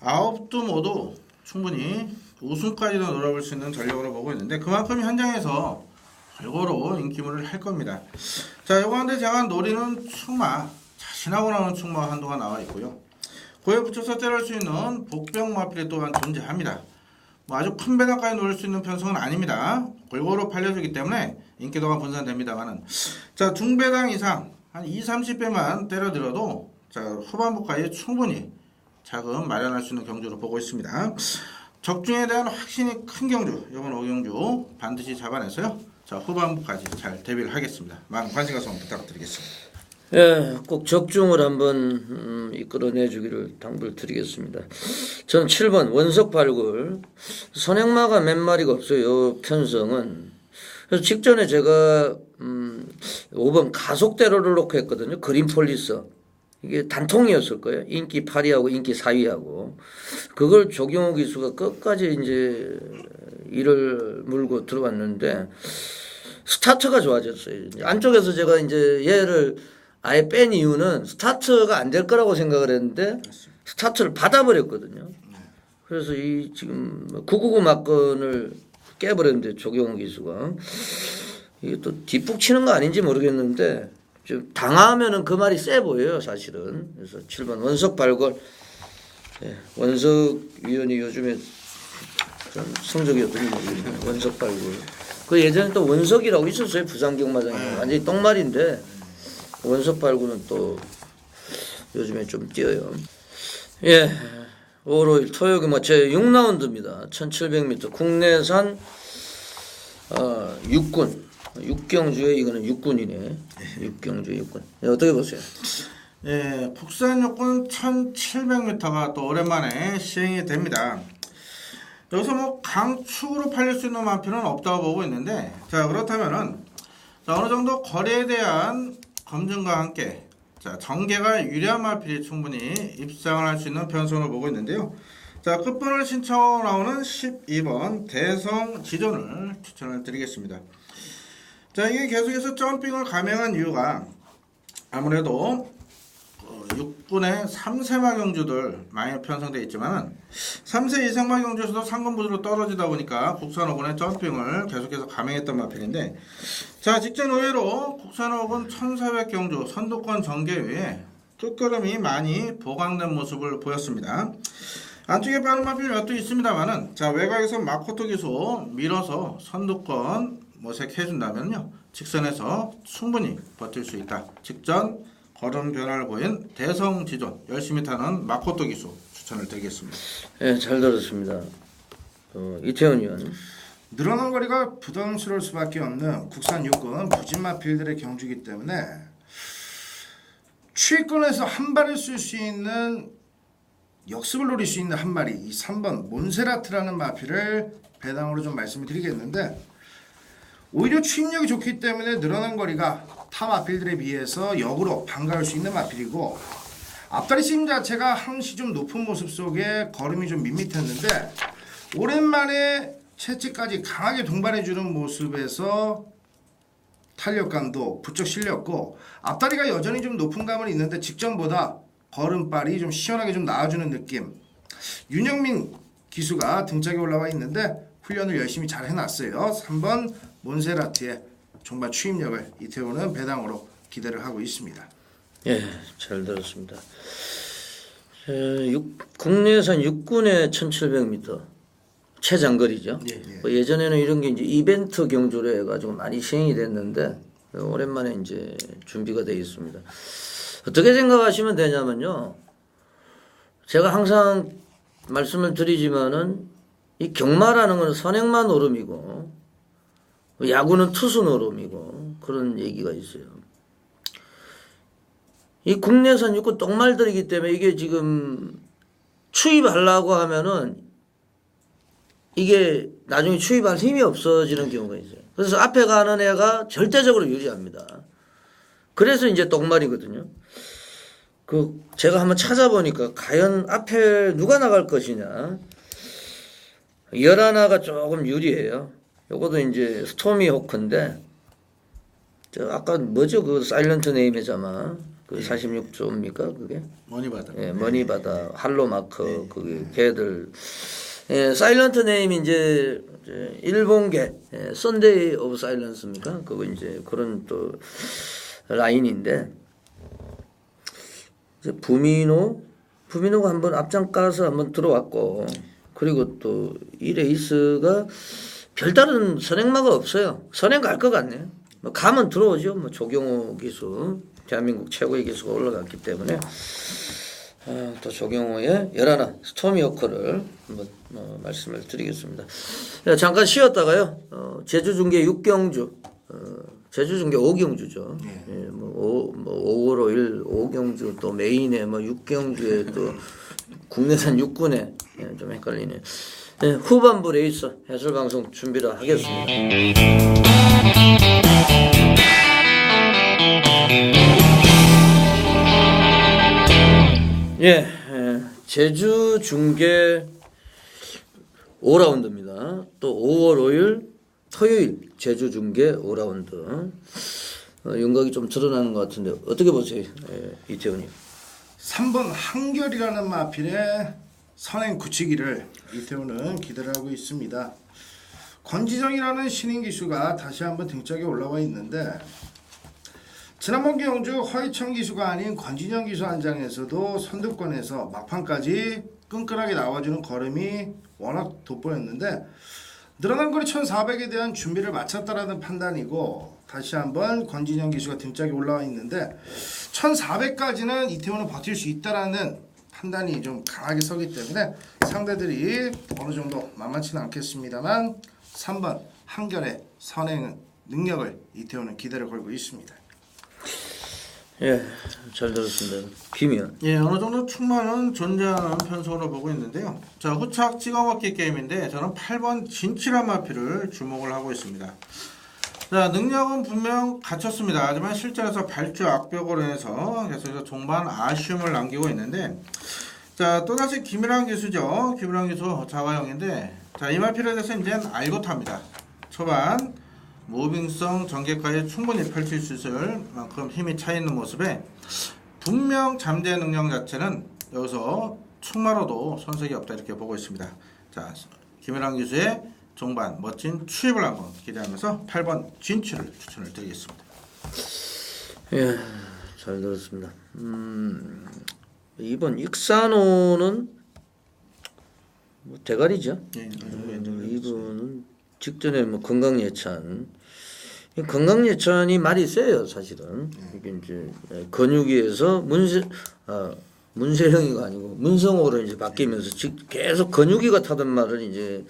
9두 모두 충분히 우승까지도 노려볼 수 있는 전력으로 보고 있는데 그만큼 현장에서 골고루 인기물을 할 겁니다. 자, 요거 한데 제가 노리는 충마, 자신하고 나오는 충마 한도가 나와 있고요. 고에 붙여서 때릴 수 있는 복병 마필이 또한 존재합니다. 뭐 아주 큰 배당까지 노릴 수 있는 편성은 아닙니다. 골고루 팔려주기 때문에 인기도가 분산됩니다만은 자, 중배당 이상 한 20-30배만 때려들어도 자, 후반부까지 충분히 자금 마련할 수 있는 경주로 보고 있습니다. 적중에 대한 확신이 큰 경주, 이번 오경주 반드시 잡아내서요. 자, 후반부까지 잘 대비를 하겠습니다. 많은 관심과 소통 부탁드리겠습니다. 예, 꼭 적중을 한번 이끌어내 주기를 당부를 드리겠습니다. 저는 7번 원석 발굴 선행마가 몇 마리가 없어요. 편성은. 그래서 직전에 제가 5번 가속대로를 놓고 했거든요. 그린폴리스. 이게 단통이었을 거예요. 인기 8위하고 인기 4위하고. 그걸 조경호 기수가 끝까지 이제 이를 물고 들어왔는데 스타트가 좋아졌어요. 안쪽에서 제가 이제 얘를 아예 뺀 이유는 스타트가 안 될 거라고 생각을 했는데 스타트를 받아버렸거든요. 그래서 이 지금 999 막건을 깨버렸는데 조경호 기수가 이게 또 뒷북 치는 거 아닌지 모르겠는데 좀 당하면은 그 말이 세 보여요, 사실은. 그래서 7번 원석 발굴. 예, 원석 위원이 요즘에 그런 성적이었던 거예요. 원석 발굴. 그 예전에 또 원석이라고 있었어요. 부산 경마장에. 완전히 똥말인데 원석 발굴은 또 요즘에 좀 뛰어요. 예. 5월 5일 토요일 뭐 제 6라운드입니다. 1700m 국내산 육군. 육경주에 이거는 육군이네. 육경주 육군. 예, 어떻게 보세요? 예, 국산 육군 1700m가 또 오랜만에 시행이 됩니다. 여기서 뭐 강축으로 팔릴 수 있는 마필은 없다고 보고 있는데, 자 그렇다면은 자, 어느 정도 거래에 대한 검증과 함께 자 정계가 유리한 마필이 충분히 입상을 할 수 있는 편성을 보고 있는데요. 자 끝번을 신청으로 나오는 12번 대성 지존을 추천을 드리겠습니다. 자 이게 계속해서 점핑을 감행한 이유가 아무래도 육군의 3세마 경주들 많이 편성되어 있지만 3세 이상마 경주에서도 상금부지로 떨어지다 보니까 국산호군의 점핑을 계속해서 감행했던 마필인데, 자 직전 의외로 국산호군 1400 경주 선두권 전개 위에 끝걸음이 많이 보강된 모습을 보였습니다. 안쪽에 빠른 마필 몇 도 있습니다만은 자 외곽에서 마코토 기수 밀어서 선두권 모색해준다면요 직선에서 충분히 버틸 수 있다. 직전 걸음 변화를 보인 대성 지존 열심히 타는 마코토 기수 추천을 드리겠습니다. 예, 잘 들었습니다. 이태원 의원. 늘어난 거리가 부담스러울 수밖에 없는 국산 육군 부진마필들의 경주이기 때문에 추위권에서 한 발을 쓸 수 있는 역습을 노릴 수 있는 한 마리, 이 3번 몬세라트라는 마필을 배당으로 좀 말씀을 드리겠는데, 오히려 추임력이 좋기 때문에 늘어난 거리가 타 마필들에 비해서 역으로 반가울 수 있는 마필이고, 앞다리 심 자체가 항시 좀 높은 모습 속에 걸음이 좀 밋밋했는데 오랜만에 채찍까지 강하게 동반해주는 모습에서 탄력감도 부쩍 실렸고, 앞다리가 여전히 좀 높은 감은 있는데 직전보다 걸음발이 좀 시원하게 좀 나와주는 느낌. 윤영민 기수가 등짝에 올라와 있는데 훈련을 열심히 잘 해놨어요. 3번 몬세라트의 종발 추임력을 이태원은 배당으로 기대를 하고 있습니다. 예, 잘 들었습니다. 국내산 육군의 1700m 최장거리죠. 예전에는 이런 게 이제 이벤트 경주로 해가지고 많이 시행이 됐는데 오랜만에 이제 준비가 되어 있습니다. 어떻게 생각하시면 되냐면요. 제가 항상 말씀을 드리지만은 이 경마라는 것은 선행만 노름이고 야구는 투수 노름이고 그런 얘기가 있어요. 이 국내산 육군 똥말들이기 때문에 이게 지금 추입하려고 하면은 이게 나중에 추입할 힘이 없어지는 경우가 있어요. 그래서 앞에 가는 애가 절대적으로 유리합니다. 그래서 이제 똥말이거든요. 제가 한번 찾아보니까 과연 앞에 누가 나갈 것이냐. 열하나가 조금 유리해요. 요것도 이제 스토미 호크인데, 아까 뭐죠? 그 사일런트 네임이잖아. 그 46조입니까? 그게? 머니바다. 예, 머니바다, 할로마크, 그게 걔들. 예, 사일런트 네임이 이제 일본계, 선데이 오브 사일런스입니까? 그거 이제 그런 또 라인인데, 이제 부미노가 한번 앞장 까서 한번 들어왔고, 그리고 또 이 레이스가 별다른 선행마가 없어요. 선행 갈 것 같네요. 뭐 가면 들어오죠. 뭐 조경호 기수, 대한민국 최고의 기수가 올라갔기 때문에 또 조경호의 열하나 스토미 호커를 한번 말씀을 드리겠습니다. 잠깐 쉬었다가요. 제주중계 6경주, 제주중계 5경주죠. 예, 뭐 5월 5일 5경주 또 메인에 뭐 6경주에 또 국내산 육군에 좀 헷갈리네요. 네, 후반부 레이스 해설 방송 준비를 하겠습니다. 예, 제주 중계 5라운드입니다. 또 5월 5일 토요일 제주 중계 5라운드. 윤곽이 좀 드러나는 것 같은데 어떻게 보세요, 이태훈이? 3번 한결이라는 마필의 선행 굳히기를 이태훈은 기대를 하고 있습니다. 권지정이라는 신인 기수가 다시 한번 등짝에 올라와 있는데, 지난번 경주 허이천 기수가 아닌 권진영 기수 한 장에서도 선두권에서 막판까지 끈끈하게 나와주는 걸음이 워낙 돋보였는데 늘어난 거리 1400에 대한 준비를 마쳤다라는 판단이고 다시 한번 권진영 기수가 등짝에 올라와 있는데 1400까지는 이태원은 버틸 수 있다라는 판단이 좀 강하게 서기 때문에 상대들이 어느 정도 만만치는 않겠습니다만 3번 한결의 선행 능력을 이태원은 기대를 걸고 있습니다. 예, 잘 들었습니다. 김이요. 예, 어느 정도 충만은 존재하는 편성으로 보고 있는데요. 자, 후착 찍어먹기 게임인데 저는 8번 진치란 마피를 주목을 하고 있습니다. 자, 능력은 분명 갖췄습니다. 하지만 실전에서 발주 악벽으로 인해서 계속해서 종반 아쉬움을 남기고 있는데 자, 또다시 김일환 기수죠. 김일환 기수 자가용인데 자, 이 마피에 대해서 이제 알고 탑니다. 초반 무빙성 전개까지 충분히 펼칠 수 있을 만큼 힘이 차있는 모습에 분명 잠재 능력 자체는 여기서 충마로도 손색이 없다 이렇게 보고 있습니다. 자, 김일환 기수의 종반 멋진 추입을 한번 기대하면서 8번 진출을 추천을 드리겠습니다. 예, 잘 들었습니다. 이번 익산호는 뭐 대가리죠. 예, 이분은 직전에 뭐 건강 예찬. 건강 예찬이 말이 세요, 사실은. 이게 이제 근육위에서 문세영이가 아니고 문성호로 이제 바뀌면서 계속 근육위가 타던 말을 이제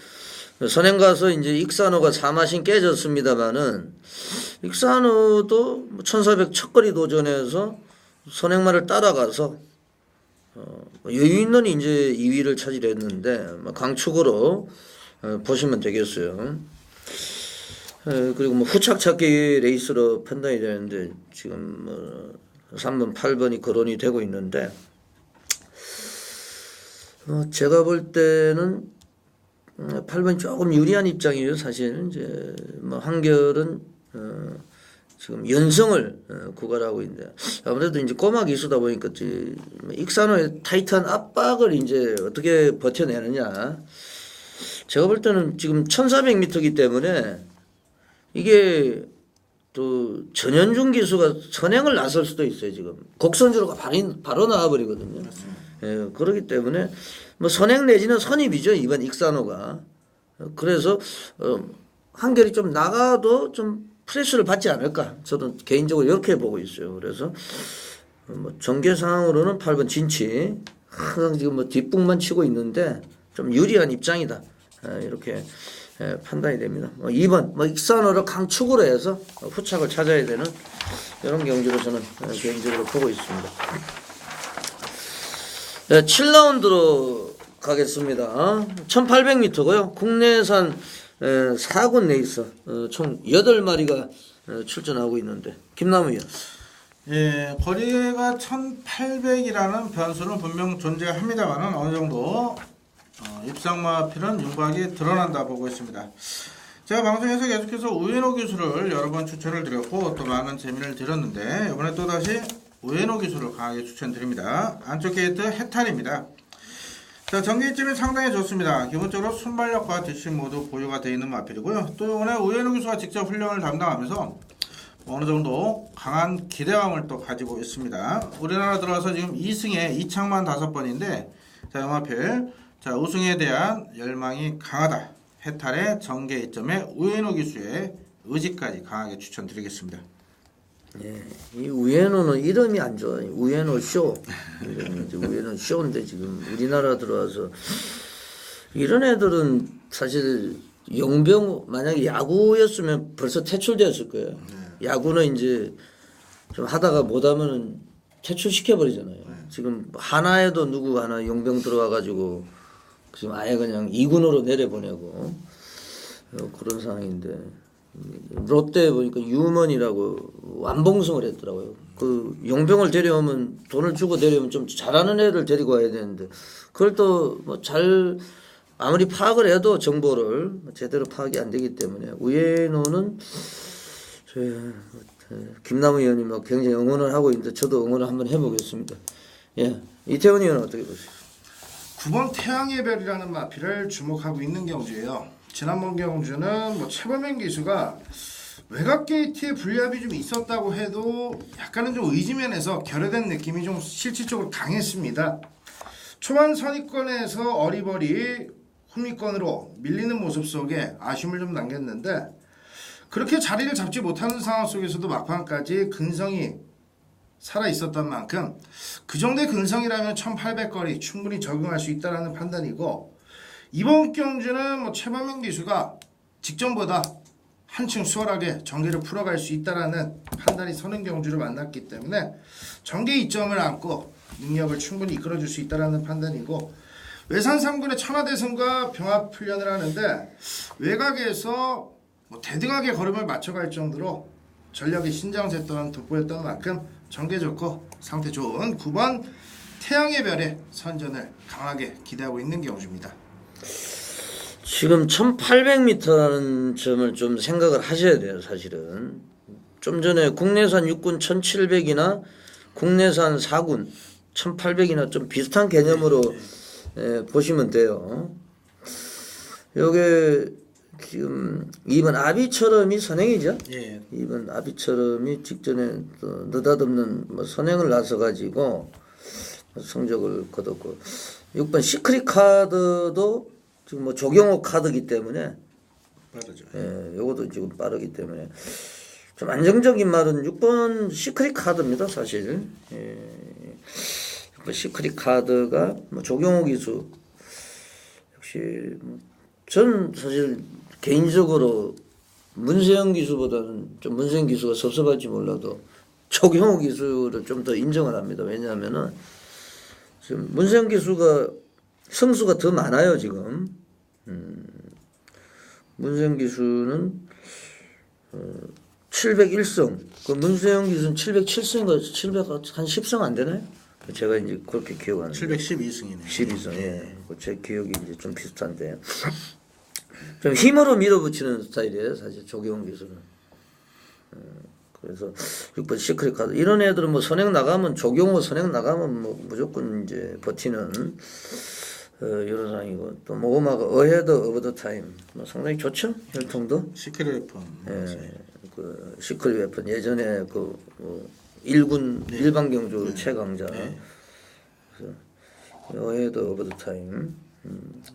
선행 가서 이제 익산호가 사마신 깨졌습니다만은 익산호도 1400 첫거리 도전에서 선행말을 따라가서 여유 있는 이제 2위를 차지했는데 강축으로 보시면 되겠어요. 그리고 뭐 후착 찾기 레이스로 판단이 되는데 지금 뭐 3번, 8번이 거론이 되고 있는데 제가 볼 때는 8번이 조금 유리한 입장이에요. 사실은 이제 뭐 한결은 지금 연성을 구가하고 있는데 아무래도 이제 꼬마 기수다 보니까 익산호의 타이트한 압박을 이제 어떻게 버텨내느냐. 제가 볼 때는 지금 1400m이기 때문에 이게 또 전현중 기수가 선행을 나설 수도 있어요. 지금 곡선주로가 바로 나와버리거든요. 예, 그렇기 때문에 뭐 선행 내지는 선입이죠. 이번 익산호가. 그래서 한결이 좀 나가도 좀 프레스를 받지 않을까. 저도 개인적으로 이렇게 보고 있어요. 그래서 뭐 전개 상황으로는 8번 진치 항상 지금 뭐 뒷북만 치고 있는데 좀 유리한 입장이다. 이렇게 판단이 됩니다. 2번 뭐 익산호를 강축으로 해서 후착을 찾아야 되는 이런 경주로 저는 개인적으로 보고 있습니다. 7라운드로 가겠습니다. 1800m고요. 국내산 4군 레이서 총 8마리가 출전하고 있는데 김남우 의원. 예, 거리가 1800이라는 변수는 분명 존재합니다만 어느 정도 입상마필은 윤곽이 드러난다 보고 있습니다. 제가 방송에서 계속해서 우에노 기수를 여러 번 추천을 드렸고 또 많은 재미를 드렸는데 이번에 또다시 우에노 기수를 강하게 추천드립니다. 안쪽 게이트 해탈입니다. 자, 전개점이 상당히 좋습니다. 기본적으로 순발력과 뒷심 모두 보유가 되어 있는 마필이고요. 또 이번에 우에노 기수가 직접 훈련을 담당하면서 어느 정도 강한 기대감을 또 가지고 있습니다. 우리나라 들어와서 지금 2승에 이창만 5번인데 자, 이 마필 자, 우승에 대한 열망이 강하다. 해탈의 전개점에 우에노 기수의 의지까지 강하게 추천드리겠습니다. 예, 이 우에노는 이름이 안 좋아요. 우에노 쇼. 우에노 쇼인데 지금 우리나라 들어와서 이런 애들은 사실 용병 만약에 야구였으면 벌써 퇴출되었을 거예요. 야구는 이제 좀 하다가 못하면은 퇴출시켜 버리잖아요. 지금 하나에도 누구 하나 용병 들어와 가지고 지금 아예 그냥 2군으로 내려보내고 그런 상황인데 롯데 보니까 유먼이라고 완봉승을 했더라고요. 그 용병을 데려오면 돈을 주고 데려오면 좀 잘하는 애를 데리고 와야 되는데 그걸 또 뭐 잘 아무리 파악을 해도 정보를 제대로 파악이 안 되기 때문에 우에노는 김남우 의원이 뭐 굉장히 응원을 하고 있는데 저도 응원을 한번 해보겠습니다. 예, 이태원 의원은 어떻게 보세요? 9번 태양의 별이라는 마피를 주목하고 있는 경주예요. 지난번 경주는 뭐 최범행 기수가 외곽 게이트에 불리합이 좀 있었다고 해도 약간은 좀 의지면에서 결여된 느낌이 좀 실질적으로 강했습니다. 초반 선입권에서 어리버리 후미권으로 밀리는 모습 속에 아쉬움을 좀 남겼는데 그렇게 자리를 잡지 못하는 상황 속에서도 막판까지 근성이 살아 있었던 만큼 그 정도의 근성이라면 1800거리 충분히 적응할 수 있다는 판단이고 이번 경주는 뭐 최범용 기수가 직전보다 한층 수월하게 전개를 풀어갈 수 있다라는 판단이 서는 경주를 만났기 때문에 전개 이점을 안고 능력을 충분히 이끌어줄 수 있다라는 판단이고 외산 3군의 천하대승과 병합 훈련을 하는데 외곽에서 뭐 대등하게 걸음을 맞춰갈 정도로 전력이 신장됐던 돋보였던 만큼 전개 좋고 상태 좋은 9번 태양의 별의 선전을 강하게 기대하고 있는 경주입니다. 지금 1800m라는 점을 좀 생각을 하셔야 돼요. 사실은 좀 전에 국내산 6군 1700이나 국내산 4군 1800이나 좀 비슷한 개념으로 보시면 돼요. 요게 지금 2번 아비처럼이 선행이죠. 예. 2번 아비처럼이 직전에 또 느닷없는 뭐 선행을 나서 가지고 성적을 거뒀고 6번 시크릿 카드도 지금 뭐 조경호 카드이기 때문에 빠르죠. 요것도 지금 빠르기 때문에 좀 안정적인 말은 6번 시크릿 카드입니다. 사실 6번 시크릿 카드가 뭐 조경호 기수 역시 전 사실 개인적으로 문세영 기수보다는 좀 문세영 기수가 섭섭할지 몰라도 조경호 기수를 좀 더 인정을 합니다. 왜냐하면은 지금 문세영 기수가 성수가 더 많아요 지금. 문세영 기수는 701성, 그 문세영 기수는 707성인가 700한 10성 안 되나요? 제가 이제 그렇게 기억하는데 712승이네요. 12성, 예. 제 기억이 이제 좀 비슷한데 좀 힘으로 밀어붙이는 스타일이에요, 사실 조경호 기수는. 그래서 6번 시크릿 카드 이런 애들은 뭐 선행 나가면 조경호 선행 나가면 뭐 무조건 이제 버티는 이런 상황이고 또 모고마가 어헤드 오브 더 타임 뭐 상당히 좋죠 혈통도. 시크릿 웨폰. 예, 그 시크릿 웨폰 예전에 그 1군 일반 경주 최강자. 그래서 어헤드 오브 더 타임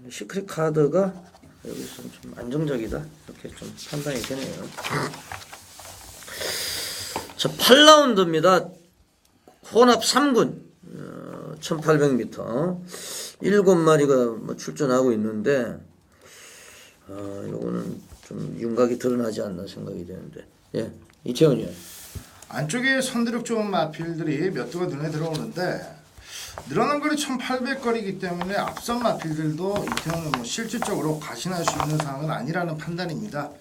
시크릿 카드가 여기서 좀 안정적이다 이렇게 좀 판단이 되네요. 자, 8라운드입니다. 혼합 3군 1800m 7마리가 뭐 출전하고 있는데 요거는 좀 윤곽이 드러나지 않나 생각이 되는데 예, 이채원이요. 안쪽에 선두력 좋은 마필들이 몇 두가 눈에 들어오는데 늘어난 거리 1800거리이기 때문에 앞선 마필들도 이태원은 뭐 실질적으로 가신할 수 있는 상황은 아니라는 판단입니다.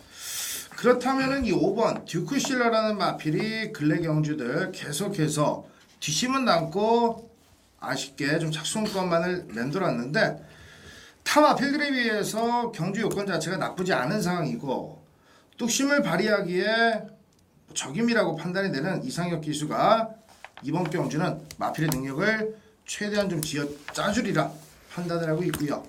그렇다면은 이 5번 듀크실러라는 마필이 근래 경주들 계속해서 뒷심은 남고 아쉽게 좀 착수권만을 맴돌았는데 타 마필들에 비해서 경주 요건 자체가 나쁘지 않은 상황이고 뚝심을 발휘하기에 적임이라고 판단이 되는 이상혁 기수가 이번 경주는 마필의 능력을 최대한 좀 쥐어 짜주리라 판단을 하고 있고요.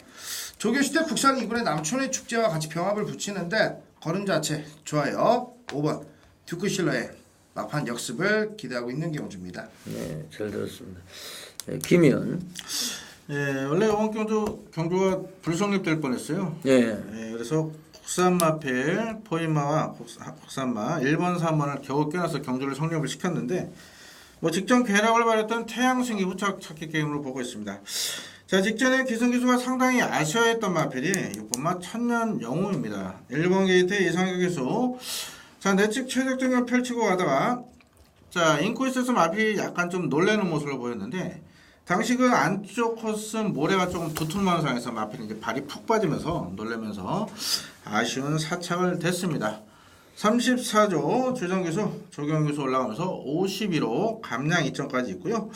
조교시대 국산 2군의 남촌의 축제와 같이 병합을 붙이는데 걸음 자체 좋아요. 5번 듀크실러의 막판 역습을 기대하고 있는 경주입니다. 네, 잘 들었습니다. 네, 김희연. 예, 원래 이번 경주가 불성립될 뻔했어요. 예. 그래서 국산마필 포이마와 국산마 1번, 3번을 겨우 껴놔서 경주를 성립을 시켰는데 뭐 직전 쾌락을 발휘했던 태양신기 후착 찾기 게임으로 보고 있습니다. 자, 직전에 기승기수가 상당히 아쉬워했던 마필이 6번마 천년 영웅입니다. 1번 게이트의 이상혁 기수. 자, 내측 최적등을 펼치고 가다가 자, 인코이스에서 마필이 약간 좀 놀라는 모습을 보였는데 당시 그 안쪽 코스는 모래가 조금 두툼한 상황에서 마필이 이제 발이 푹 빠지면서 놀라면서 아쉬운 사착을 됐습니다. 34조 주정기수 조경기수 올라가면서 52로 감량 2점까지 있고요.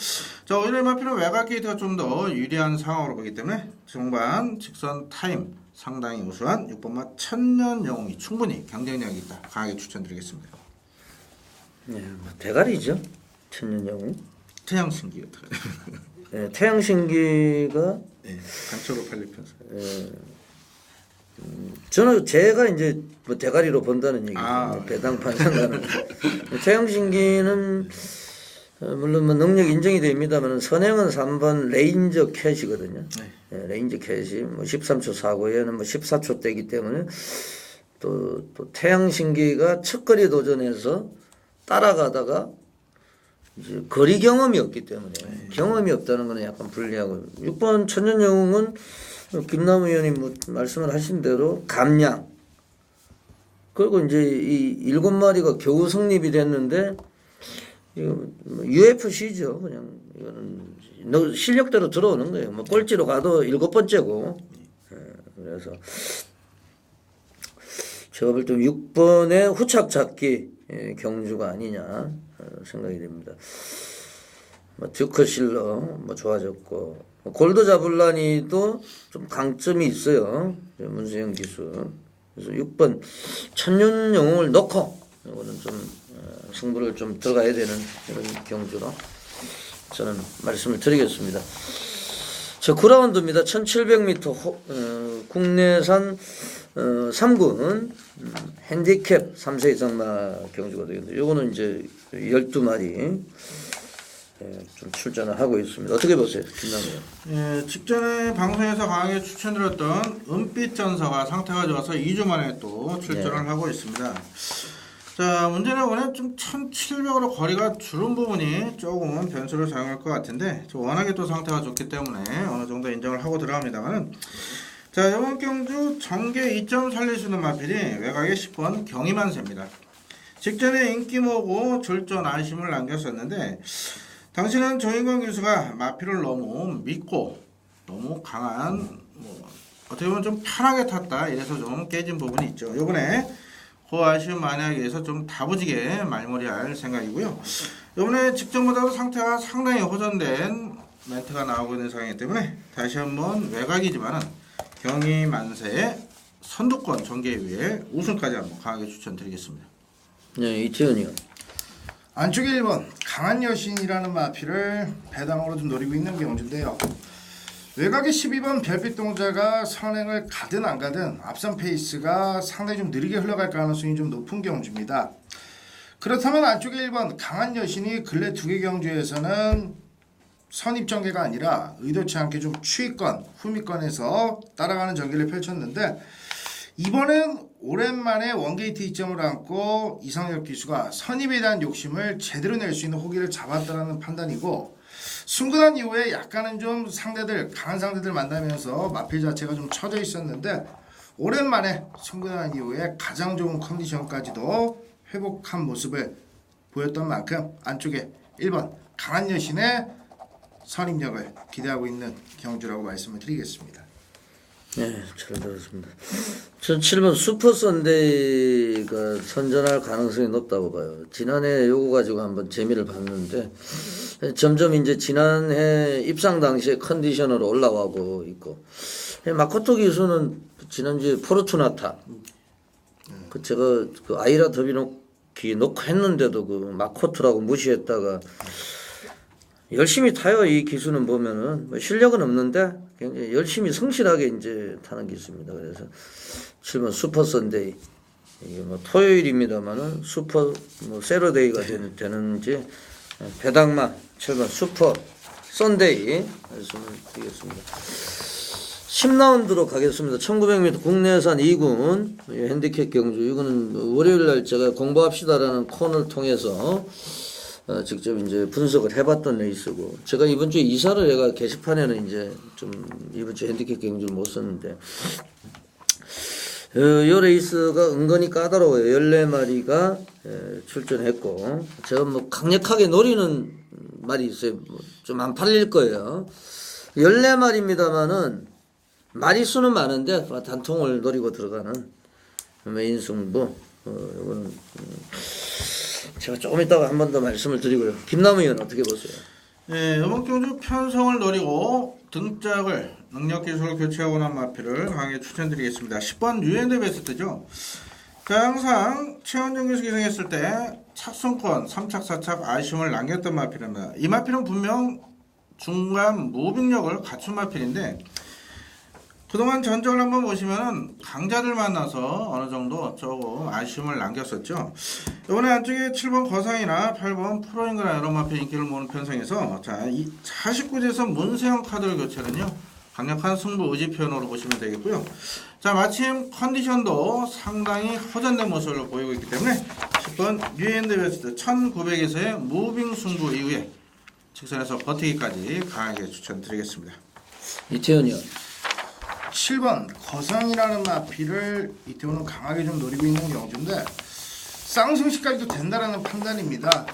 자, 오히려 마필은 외곽 게이트가 좀 더 유리한 상황으로 보기 때문에 중반 직선 타임 상당히 우수한 6번마 천년 영웅이 충분히 경쟁력이 있다. 강하게 추천드리겠습니다. 네, 뭐 대가리죠. 천년 영웅. 태양신기 네, 태양신기가 강초로 팔리면서. 저는 제가 이제 뭐 대가리로 본다는 얘기죠. 배당판 상관은. 태양신기는 물론 뭐 능력 인정이 됩니다만 선행은 3번 레인저 캣이거든요. 예, 레인저 캣이 뭐 13초 사고 얘는 뭐 14초 대기 때문에 또 태양신기가 첫거리 도전에서 따라가다가 이제 거리 경험이 없기 때문에 경험이 없다는 거는 약간 불리하고 6번 천년영웅은 김남우 의원님 뭐 말씀을 하신 대로 감량 그리고 이제 이 7마리가 겨우 성립이 됐는데 이거 UFC죠. 그냥 이거는 실력대로 들어오는 거예요. 뭐 꼴찌로 가도 7번째고. 그래서 제가 볼 때 6번의 후착 잡기 경주가 아니냐 생각이 됩니다. 뭐 듀크실러 뭐 좋아졌고 골드 자블라니도 좀 강점이 있어요. 문수영 기수. 그래서 6번 천년 영웅을 넣고 이거는 좀 승부를 좀 들어가야 되는 이런 경주로 저는 말씀을 드리겠습니다. 자, 9라운드입니다. 1700m 국내산 3군 핸디캡 3세 이상마 경주가 되겠는데 요거는 이제 12마리 좀 출전을 하고 있습니다. 어떻게 보세요? 김남우? 예, 직전에 방송에서 강하게 추천드렸던 은빛 전사가 상태가 좋아서 2주 만에 또 출전을 하고 있습니다. 자, 문제는 오늘 좀 1700으로 거리가 줄은 부분이 조금은 변수를 작용할 것 같은데 워낙에 또 상태가 좋기 때문에 어느 정도 인정을 하고 들어갑니다만은 자, 이번 경주 정계 2점 살릴 수 있는 마필이 외곽의 10번 경희만세입니다. 직전에 인기모고 졸전 안심을 남겼었는데 당시는 조인권 교수가 마필을 너무 믿고 너무 강한 어떻게 보면 좀 편하게 탔다 이래서 좀 깨진 부분이 있죠. 이번에 그 아쉬움 만회하기 위해서 좀 다부지게 말머리할 생각이고요. 이번에 직전보다도 상태가 상당히 호전된 멘트가 나오고 있는 상황이기 때문에 다시 한번 외곽이지만은 경희만세의 선두권 전개 위에 우승까지 한번 강하게 추천드리겠습니다. 네, 이태현이요. 안쪽에 1번 강한 여신이라는 마필을 배당으로 좀 노리고 있는 경주인데요. 외곽의 12번 별빛 동자가 선행을 가든 안 가든 앞선 페이스가 상당히 좀 느리게 흘러갈 가능성이 좀 높은 경주입니다. 그렇다면 안쪽에 1번 강한 여신이 근래 2개 경주에서는 선입 전개가 아니라 의도치 않게 좀 추위권, 후미권에서 따라가는 전개를 펼쳤는데 이번엔 오랜만에 원게이트 2점을 안고 이상혁 기수가 선입에 대한 욕심을 제대로 낼 수 있는 호기를 잡았다는 판단이고 승부단 이후에 약간은 좀 강한 상대들 만나면서 마필 자체가 좀 처져 있었는데 오랜만에 승부단 이후에 가장 좋은 컨디션까지도 회복한 모습을 보였던 만큼 안쪽에 1번 강한 여신의 선입력을 기대하고 있는 경주라고 말씀을 드리겠습니다. 네, 잘 들었습니다. 전 7번 슈퍼 선데이가 선전할 가능성이 높다고 봐요. 지난해 요거 가지고 한번 재미를 봤는데 점점 이제 지난해 입상 당시에 컨디션으로 올라가고 있고 마코토 기수는 지난주에 포르투나타 그 제가 그 아이라 더비노키 놓고 했는데도 그 마코토라고 무시했다가 열심히 타요. 이 기수는 보면은 뭐 실력은 없는데 굉장히 열심히 성실하게 이제 타는 기수입니다. 그래서 7번 슈퍼 선데이 이게 뭐 토요일입니다만은 슈퍼 뭐 세러데이가 되는지 배당마 7번 슈퍼 선데이 말씀을 드리겠습니다. 10라운드로 가겠습니다. 1900m 국내산 2군 핸디캡 경주 이거는 월요일 날 제가 공부합시다라는 코너를 통해서 직접 이제 분석을 해봤던 레이스고 제가 이번 주에 이사를 해가 게시판에는 이제 좀 이번 주 핸디캡 경주를 못 썼는데 이 레이스가 은근히 까다로워요. 14마리가 출전했고 제가 뭐 강력하게 노리는 말이 있어요. 좀 안 팔릴 거예요. 14마리입니다만은 마리수는 많은데 단통을 노리고 들어가는 메인 승부 이거는 제가 조금 이따가 한 번 더 말씀을 드리고요. 김남우 의원 어떻게 보세요? 네, 이번 경주 편성을 노리고 등짝을 능력 기술을 교체하고 난 마필을 강하게 추천드리겠습니다. 10번 뉴엔드 베스트죠. 자, 항상 최원정 교수 기승했을 때 착순권 3착 4착 아쉬움을 남겼던 마필입니다. 이 마필은 분명 중간 무빙력을 갖춘 마필인데 그동안 전적을 한번 보시면은 강자들 만나서 어느 정도 조금 아쉬움을 남겼었죠. 이번에 안쪽에 7번 거상이나 8번 프로잉그나 여러 마필 인기를 모으는 편성에서 자, 이 49제에서 문세영 카드를 교체는요. 강력한 승부 의지 표현으로 보시면 되겠고요. 자, 마침 컨디션도 상당히 허전된 모습을 보이고 있기 때문에 10번 뉴엔드 베스트 1900에서의 무빙 승부 이후에 직선에서 버티기까지 강하게 추천드리겠습니다. 이태현이요. 7번 거상이라는 마필을 이태원은 강하게 좀 노리고 있는 경주인데 쌍승시까지도 된다라는 판단입니다.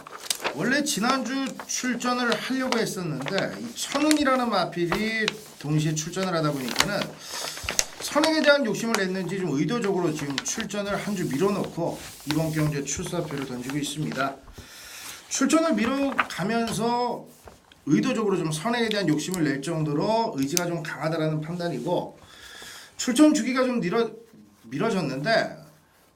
원래 지난주 출전을 하려고 했었는데 이 천운이라는 마필이 동시에 출전을 하다 보니까는 선행에 대한 욕심을 냈는지 좀 의도적으로 지금 출전을 한 주 밀어놓고 이번 경주에 출사표를 던지고 있습니다. 출전을 밀어가면서 의도적으로 좀 선행에 대한 욕심을 낼 정도로 의지가 좀 강하다라는 판단이고 출전 주기가 좀 미뤄졌는데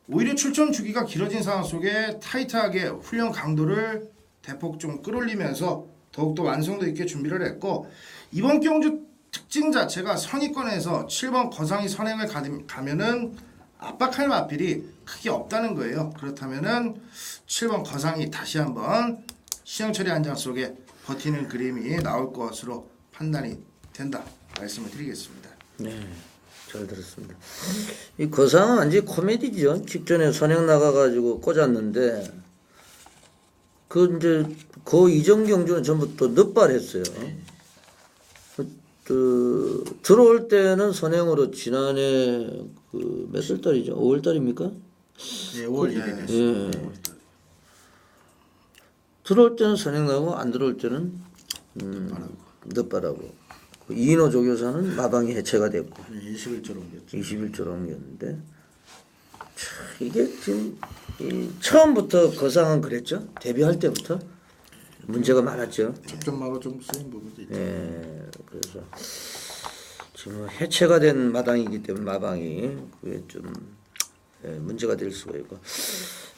오히려 출전 주기가 길어진 상황 속에 타이트하게 훈련 강도를 대폭 좀 끌어올리면서 더욱더 완성도 있게 준비를 했고 이번 경주 특징 자체가 선의권에서 7번 거상이 선행을 가면은 압박할 마필이 크게 없다는 거예요. 그렇다면은 7번 거상이 다시 한번 신형철의 한 장 속에 버티는 그림이 나올 것으로 판단이 된다 말씀을 드리겠습니다. 네, 잘 들었습니다. 이 거상은 완전히 코미디죠. 직전에 선행 나가가지고 꽂았는데 이제 그 이전 경주는 전부 또 늦발했어요. 들어올 때는 선행으로 지난해 몇 월 달이죠? 5월 달입니까? 예, 5월 1일에 예. 들어올 때는 선행 나고 안 들어올 때는 늦발하고 이인호 조교사는 마방이 해체가 됐고 21조로 옮겼죠. 21조로 옮겼는데 이게 지금 처음부터 거상은 그랬죠. 데뷔할 때부터 문제가 많았죠. 접점마가 좀 쓰인 부분도 있죠. 예, 그래서 지금 해체가 된 마당이기 때문에 마방이 그게 좀 문제가 될 수가 있고.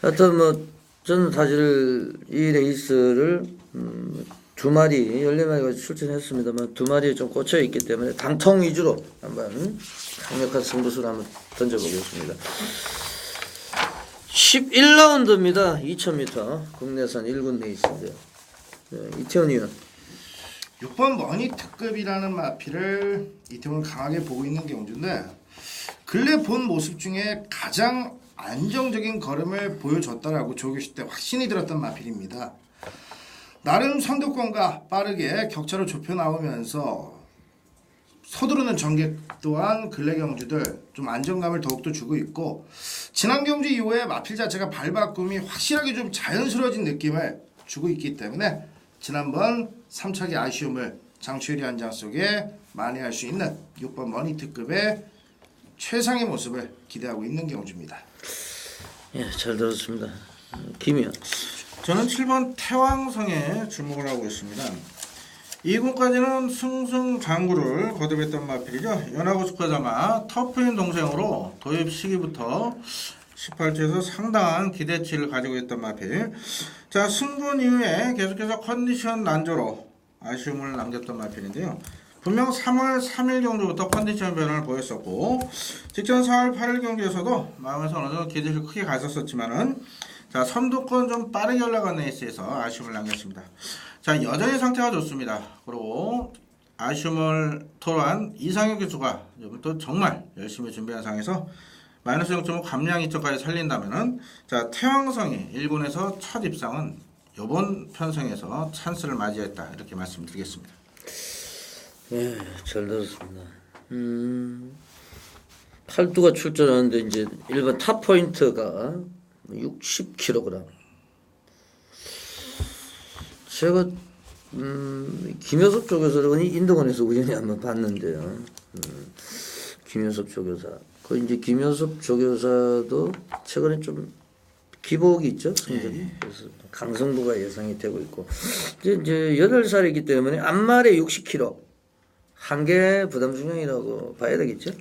하여튼 뭐 저는 사실 이 레이스를 2마리 14마리가 출전했습니다만 2마리에 좀 꽂혀 있기 때문에 당통 위주로 한번 강력한 승부수를 한번 던져보겠습니다. 11라운드입니다. 2000m 국내산 1군 레이스인데요. 이태원 의원. 6번 머니 특급이라는 마필을 이태원은 강하게 보고 있는 경주인데 근래 본 모습 중에 가장 안정적인 걸음을 보여줬다라고 조교시 때 확신이 들었던 마필입니다. 나름 선두권과 빠르게 격차를 좁혀 나오면서 서두르는 전개 또한 근래 경주들 좀 안정감을 더욱더 주고 있고 지난 경주 이후에 마필 자체가 발바꿈이 확실하게 좀 자연스러워진 느낌을 주고 있기 때문에 지난번 3차기 아쉬움을 장추열이 한 장 속에 만회할 수 있는 6번 머니 특급의 최상의 모습을 기대하고 있는 경주입니다. 예, 잘 들었습니다. 김이요. 저는 7번 태왕성에 주목을 하고 있습니다. 2군까지는 승승장구를 거듭했던 마필이죠. 연하고 스쿼자마 터프인 동생으로 도입 시기부터 18주에서 상당한 기대치를 가지고 있던 마필. 자, 승분 이후에 계속해서 컨디션 난조로 아쉬움을 남겼던 마필인데요. 분명 3월 3일 경주부터 컨디션 변화를 보였었고 직전 4월 8일 경주에서도 마음에서 어느 정도 기대를 크게 가졌었지만은 자, 선두권 좀 빠르게 올라간 레이스에서 아쉬움을 남겼습니다. 자, 여전히 상태가 좋습니다. 그리고 아쉬움을 토로한 이상혁 기수가 또 정말 열심히 준비한 상황에서 마이너스 0.5 감량 이점까지 살린다면은 자, 태왕성이 1군에서 첫 입상은 이번 편성에서 찬스를 맞이했다 이렇게 말씀드리겠습니다. 예, 잘 들었습니다. 팔두가 출전하는데 이제 일반 탑 포인트가 60kg. 제가 김효섭 조교사를 인도관에서 우연히 한번 봤는데요. 김효섭 조교사. 그 이제 김효섭 조교사도 최근에 좀 기복이 있죠, 성적이. 그래서 강성부가 예상이 되고 있고 이제 8살이기 때문에 앞말에 60kg. 한계 부담 중량이라고 봐야 되겠죠.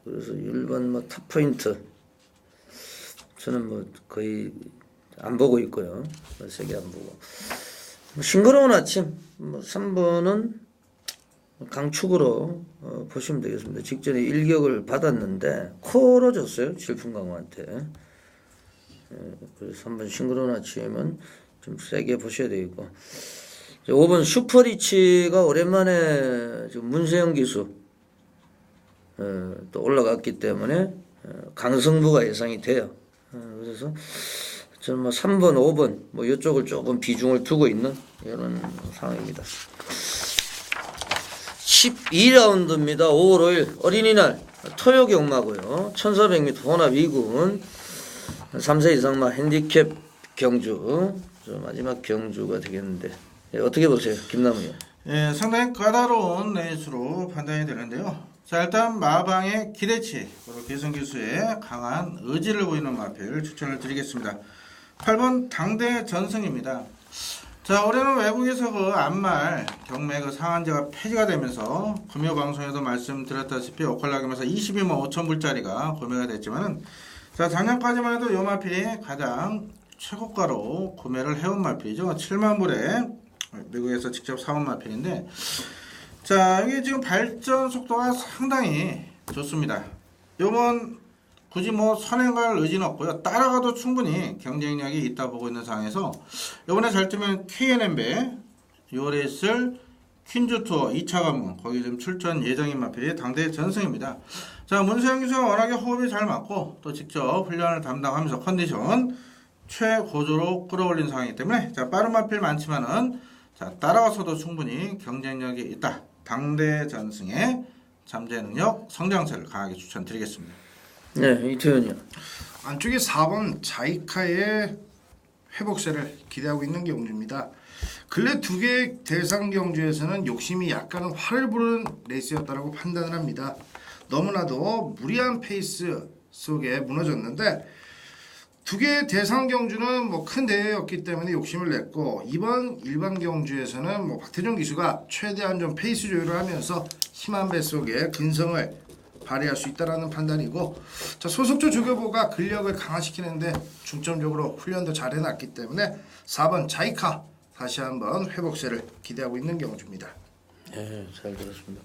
그래서 일반 뭐 탑 포인트 저는 뭐 거의 안 보고 있고요. 세게 안 보고. 뭐 싱그러운 아침. 뭐 3번은 강축으로 보시면 되겠습니다. 직전에 일격을 받았는데 코로 졌어요. 질풍강화한테. 그래서 한번 싱그러나 치면 좀 세게 보셔야 되겠고. 5번 슈퍼리치가 오랜만에 지금 문세영 기수 또 올라갔기 때문에 강승부가 예상이 돼요. 그래서 저는 뭐 3번, 5번 뭐 이쪽을 조금 비중을 두고 있는 이런 상황입니다. 12라운드입니다. 5월 5일 어린이날 토요 경마고요. 1400m 혼합 2군 3세 이상마 핸디캡 경주 마지막 경주가 되겠는데 어떻게 보세요, 김남우 의원? 예, 상당히 까다로운 레이스로 판단이 되는데요. 자, 일단 마방의 기대치, 그리고 개성 기수의 강한 의지를 보이는 마필 추천을 드리겠습니다. 8번 당대 전승입니다. 자, 올해는 외국에서 그 안말 경매 그 상한제가 폐지가 되면서 금요 방송에도 말씀드렸다시피 오컬라gem에서 22만 5천 불짜리가 구매가 됐지만은 자, 작년까지만 해도 요 마필이 가장 최고가로 구매를 해온 마필이죠. 7만 불에 미국에서 직접 사온 마필인데, 자, 여기 지금 발전 속도가 상당히 좋습니다. 요번 굳이 뭐 선행갈 의지는 없고요. 따라가도 충분히 경쟁력이 있다 보고 있는 상황에서 요번에 잘 뜨면 KNM배 요 레이스를 퀸즈투어 2차 관문 거기 좀 출전 예정인 마필이 당대 전승입니다. 자, 문세영 기수가 워낙에 호흡이 잘 맞고 또 직접 훈련을 담당하면서 컨디션 최고조로 끌어올린 상황이기 때문에 자, 빠른 마필 많지만은 자, 따라가서도 충분히 경쟁력이 있다. 당대 전승의 잠재 능력 성장세를 강하게 추천드리겠습니다. 네, 이태현이요. 안쪽에 4번 자이카의 회복세를 기대하고 있는 경주입니다. 근래 두 개의 대상 경주에서는 욕심이 약간은 화를 부르는 레이스였다고 판단을 합니다. 너무나도 무리한 페이스 속에 무너졌는데 두 개의 대상 경주는 뭐 큰 대회였기 때문에 욕심을 냈고 이번 일반 경주에서는 뭐 박태종 기수가 최대한 좀 페이스 조율을 하면서 힘한 배 속에 근성을 발휘할 수 있다라는 판단이고, 자, 소속조 조교보가 근력을 강화시키는데 중점적으로 훈련도 잘 해놨기 때문에 4번 자이카 다시 한번 회복세를 기대하고 있는 경주입니다. 네, 잘 들었습니다.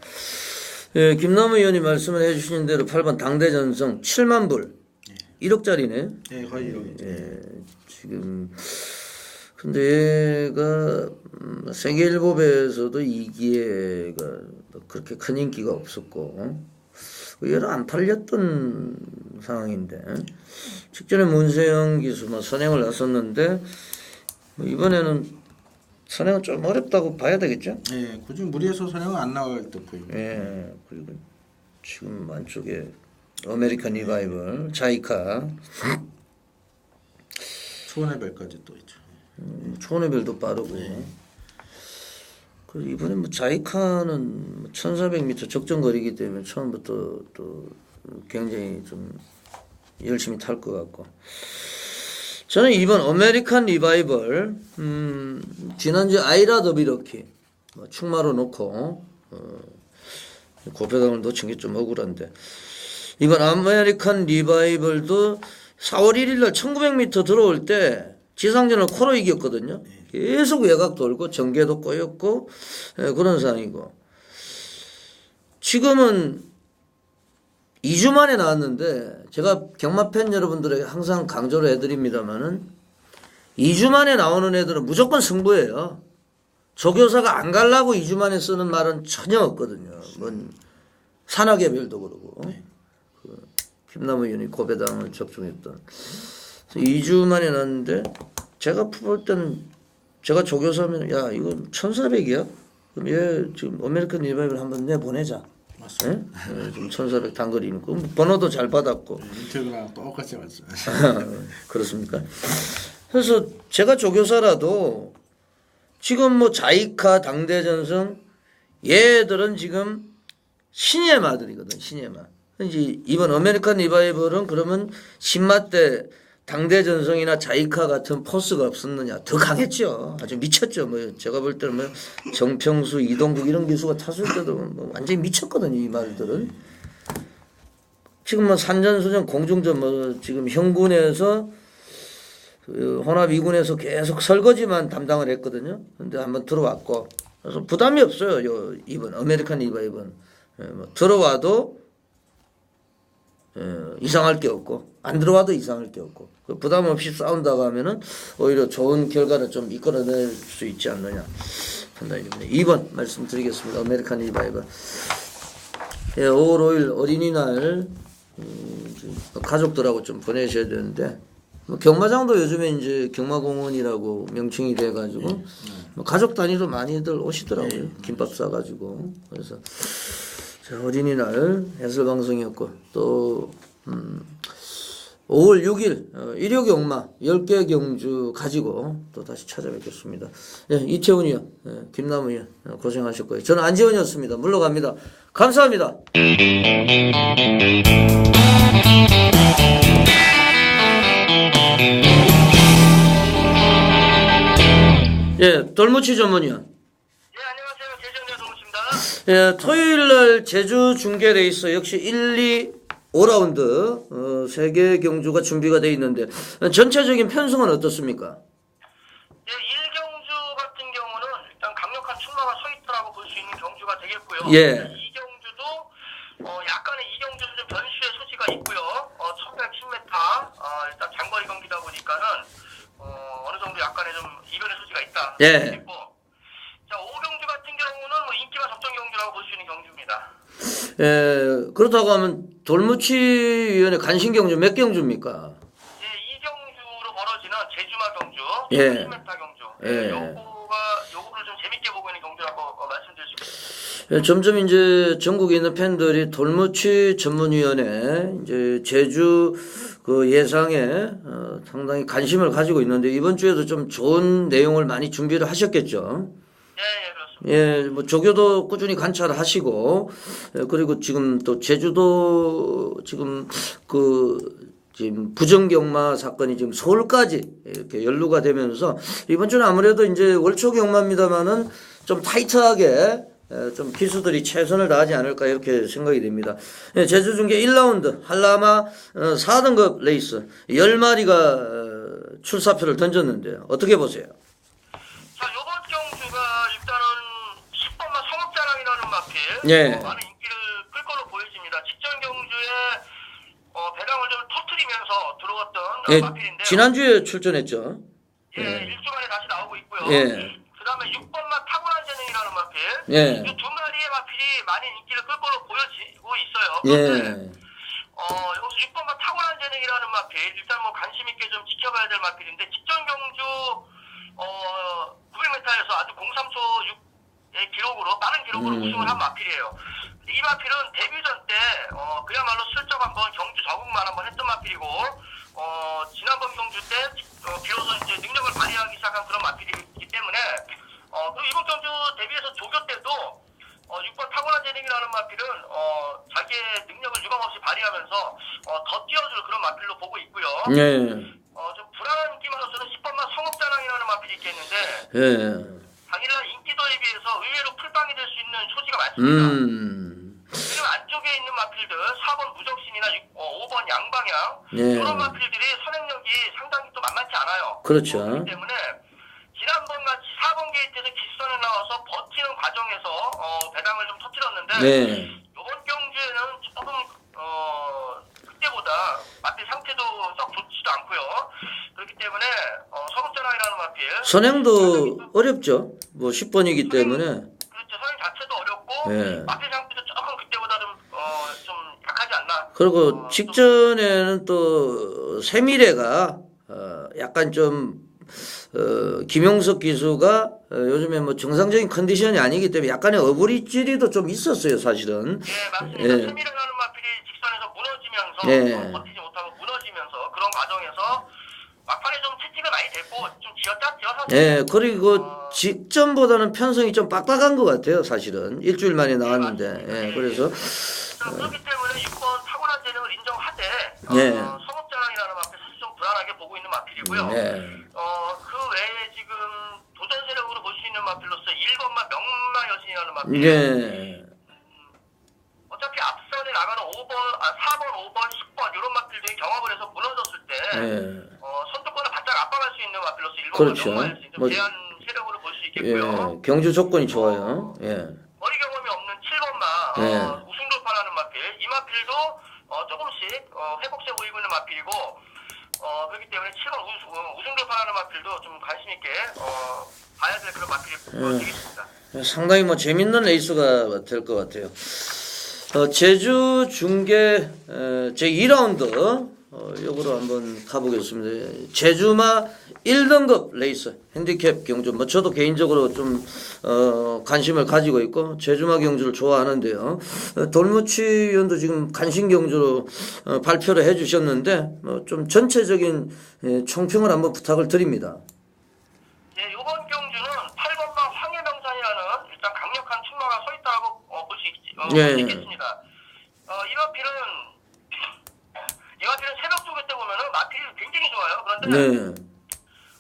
예, 김남우 의원이 말씀을 해주신 대로 8번 당대 전성 7만 불 1억짜리네. 예, 거의 1억. 예, 지금 근데 얘가 세계일보배에서도 이 기회가 그렇게 큰 인기가 없었고 의외로 안 팔렸던 상황인데 직전에 문세영 기수 뭐 선행을 나섰는데 뭐 이번에는 선행은 좀 어렵다고 봐야 되겠죠? 예, 굳이 무리해서 선행은 안 나갈 듯 보입니다. 예, 그리고 지금 안쪽에 아메리칸 리바이벌, 자이카, 초원의별까지 또 있죠. 초원의별도 빠르고. 그리고 이번에 뭐 자이카는 1,400m 적정거리이기 때문에 처음부터 또 굉장히 좀 열심히 탈 것 같고. 저는 이번 아메리칸 리바이벌, 지난주 아이라 더비러키 충마로 놓고 고패당을 놓친 게 좀 억울한데. 이번 아메리칸 리바이벌도 4월 1일 날 1900m 들어올 때 지상전을 코로 이겼거든요. 계속 외곽 돌고 전개도 꼬였고 그런 상황이고 지금은 2주 만에 나왔는데 제가 경마 팬 여러분들에게 항상 강조를 해드립니다마는 2주 만에 나오는 애들은 무조건 승부예요. 조교사가 안 가려고 2주 만에 쓰는 말은 전혀 없거든요. 뭔 산하개별도 그러고. 김남우 의원이 고배당을 접종했던 2주 만에 났는데 제가 볼 때는 제가 조교사면 야 이거 1,400이야? 그럼 얘 지금 아메리칸 리바이벌 한번 내보내자. 맞습니다. 네? 지금 1,400 단거리니까 번호도 잘 받았고. 인터뷰랑 똑같이 왔어요. 그렇습니까? 그래서 제가 조교사라도 지금 뭐 자이카 당대전성 얘들은 지금 신예 마들이거든. 신예 마. 이제 이번 아메리칸 리바이벌은 그러면 신마 때 당대 전성이나 자이카 같은 포스가 없었느냐? 더 강했죠. 아주 미쳤죠. 뭐 제가 볼 때는 뭐 정평수, 이동국 이런 기수가 탔을 때도 뭐 완전히 미쳤거든요. 이 말들은. 지금 뭐 산전수전 공중전 뭐 지금 형군에서 그 혼합 2군에서 계속 설거지만 담당을 했거든요. 근데 한번 들어왔고 그래서 부담이 없어요. 요 2번 아메리칸 리바이벌. 뭐 들어와도 이상할 게 없고 안 들어와도 이상할 게 없고 부담 없이 싸운다고 하면은 오히려 좋은 결과를 좀 이끌어낼 수 있지 않느냐 판단이 됩니다. 2번 말씀드리겠습니다. 아메리칸 리바이벌. 5월 5일 어린이날 가족들하고 좀 보내셔야 되는데 뭐 경마장도 요즘에 이제 경마공원이라고 명칭이 돼가지고 뭐 가족 단위로 많이들 오시더라고요. 김밥 싸가지고. 그래서 자, 어린이날 해설 방송이었고 또 5월 6일 일요 경마 10개 경주 가지고 또 다시 찾아뵙겠습니다. 예, 이태훈 의원, 김남우 의원 고생하셨고요. 저는 안지원이었습니다. 물러갑니다. 감사합니다. 예, 돌무치 전문위원. 예, 안녕하세요. 제주의 동무입니다. 예, 토요일날 제주 중계 레이스 역시 1, 2, 5라운드 3개 경주가 준비가 되어 있는데 전체적인 편성은 어떻습니까? 예, 1경주 같은 경우는 일단 강력한 충마가 서 있다라고 볼 수 있는 경주가 되겠고요. 예. 2경주도 약간의 2경주도 좀 변수의 소지가 있고요. 1110m 일단 장거리 경기다 보니까는 어느 정도 약간의 좀 이변의 소지가 있다. 예. 있고. 자, 5경주 같은 경우는 뭐 인기가 적정 경주라고 볼 수 있는 경주입니다. 예, 그렇다고 하면 돌무치 위원회 간신 경주 몇 경주입니까? 예, 2경주로 벌어지는 제주마 경주, 예. 10m 경주. 예. 요거를 좀 재밌게 보고 있는 경주라고 말씀드릴 수 있습니다. 예, 점점 이제 전국에 있는 팬들이 돌무치 전문위원회 이제 제주 그 예상에 상당히 관심을 가지고 있는데 이번 주에도 좀 좋은 내용을 많이 준비를 하셨겠죠? 예, 그렇습니다. 예, 뭐 조교도 꾸준히 관찰하시고 그리고 지금 또 제주도 지금 지금 부정경마 사건이 지금 서울까지 이렇게 연루가 되면서 이번 주는 아무래도 이제 월초 경마입니다만은 좀 타이트하게 좀 기수들이 최선을 다하지 않을까 이렇게 생각이 됩니다. 예, 제주 중계 1라운드 한라마 4등급 레이스 10마리가 출사표를 던졌는데요. 어떻게 보세요? 자, 요번 경주가 일단은 10번마 성업자랑이라는 마필 예. 많은 인기를 끌 걸로 보여집니다. 직전 경주에 배당을 좀 터뜨리면서 들어왔던 예, 마필인데요. 지난주에 출전했죠. 예, 1주 만에 다시 나오고 있고요. 예. 그 다음에 6번마 타고난 재능이라는 마필. 예. 이 두 마리의 마필이 많은 인기를 끌 걸로 보여지고 있어요. 예. 그런데 여기서 6번마 타고난 재능이라는 마필 일단 뭐 관심 있게 좀 지켜봐야 될 마필인데 직전 경주 900m에서 아주 0.3초 6의 기록으로 빠른 기록으로 우승을 한 마필이에요. 이 마필은 데뷔전 때 그야말로 슬쩍 한번 경주 적응만 한번 했던 마필이고 지난번 경주 때 비로소 이제 능력을 발휘하기 시작한 그런 마필이기 때문에 그리고 이번 경주 데뷔해서 조교 때도 6번 타고난 재능이라는 마필은 자기의 능력을 유감없이 발휘하면서 더 뛰어줄 그런 마필로 보고 있고요. 예. 좀 불안한 인기만으로서는 10번만 성업자랑이라는 마필이 있겠는데 예. 당일날 인기도에 비해서 의외로 풀빵이 될 수 있는 소지가 많습니다. 그리고 안쪽에 있는 마필들 4번 무적신이나 5번 양방향 예. 이런 마필들이 선행력이 상당히 또 만만치 않아요. 그렇죠. 그렇기 때문에 지난번 같이 4번 게이트에서 기선에 나와서 버티는 과정에서 배당을 좀 터뜨렸는데 네. 이번 경주에는 조금 그때보다 마필 상태도 썩 좋지도 않고요. 그렇기 때문에 성업자랑이라는 마필 선행도 어렵죠. 뭐 10번이기 때문에. 그렇죠. 선행 자체도 어렵고 예. 마필 상태도 조금 그때보다는 좀 약하지 않나. 그리고 직전에는 또 세미래가 약간 좀 김용석 기수가 요즘에 뭐 정상적인 컨디션이 아니기 때문에 약간의 어부리찌리도 좀 있었어요, 사실은. 예, 맞습니다. 예. 세미라는 마필이 직선에서 무너지면서 예. 버티지 못하고 무너지면서 그런 과정에서 막판에 좀 채찍을 많이 댔고 좀 쥐었죠, 사실. 예, 그리고 직전보다는 편성이 좀 빡빡한 것 같아요, 사실은. 일주일 만에 나왔는데. 예, 그래서. 그렇기 때문에 6번 타고난 재능을 인정하되 예. 성업자랑이라는 마필 사실 좀 불안하게 보고 있는 마필이고요. 예. 그 외에 지금 도전 세력으로 볼 수 있는 마필로서 1번만 명마 여신이라는 마필. 예. 어차피 앞선에 나가는 4번, 5번, 10번 이런 마필들이 경합을 해서 무너졌을 때 예. 선두권을 바짝 압박할 수 있는 마필로서 1번만 그렇죠. 명마 여신 좀 뭐- 제한 세력으로 볼 수 있겠고요. 예, 경주 조건이 좋아요. 예. 거리 경험이 없는 7번마 네. 우승 돌파라는 마필. 이 마필도 조금씩 회복세 보이고 있는 마필이고 그렇기 때문에 7번 우승 돌파라는 마필도 좀 관심 있게 봐야 될 그런 마필이 되겠습니다. 상당히 뭐 재밌는 레이스가 될 것 같아요. 제주 중계 제 2라운드 요거로 한번 가보겠습니다. 제주마 1등급 레이스 핸디캡 경주 뭐 저도 개인적으로 좀 관심을 가지고 있고 제주마 경주를 좋아하는데요. 돌무치 위원도 지금 간신 경주로 발표를 해주셨는데 좀 전체적인 총평을 한번 부탁을 드립니다. 예, 이번 경주는 8번마 황해명산이라는 일단 강력한 출마가 서 있다고 볼 수 있겠습니다. 이 마필은 새벽 조개 때 보면은 마필이 굉장히 좋아요. 그런데 네.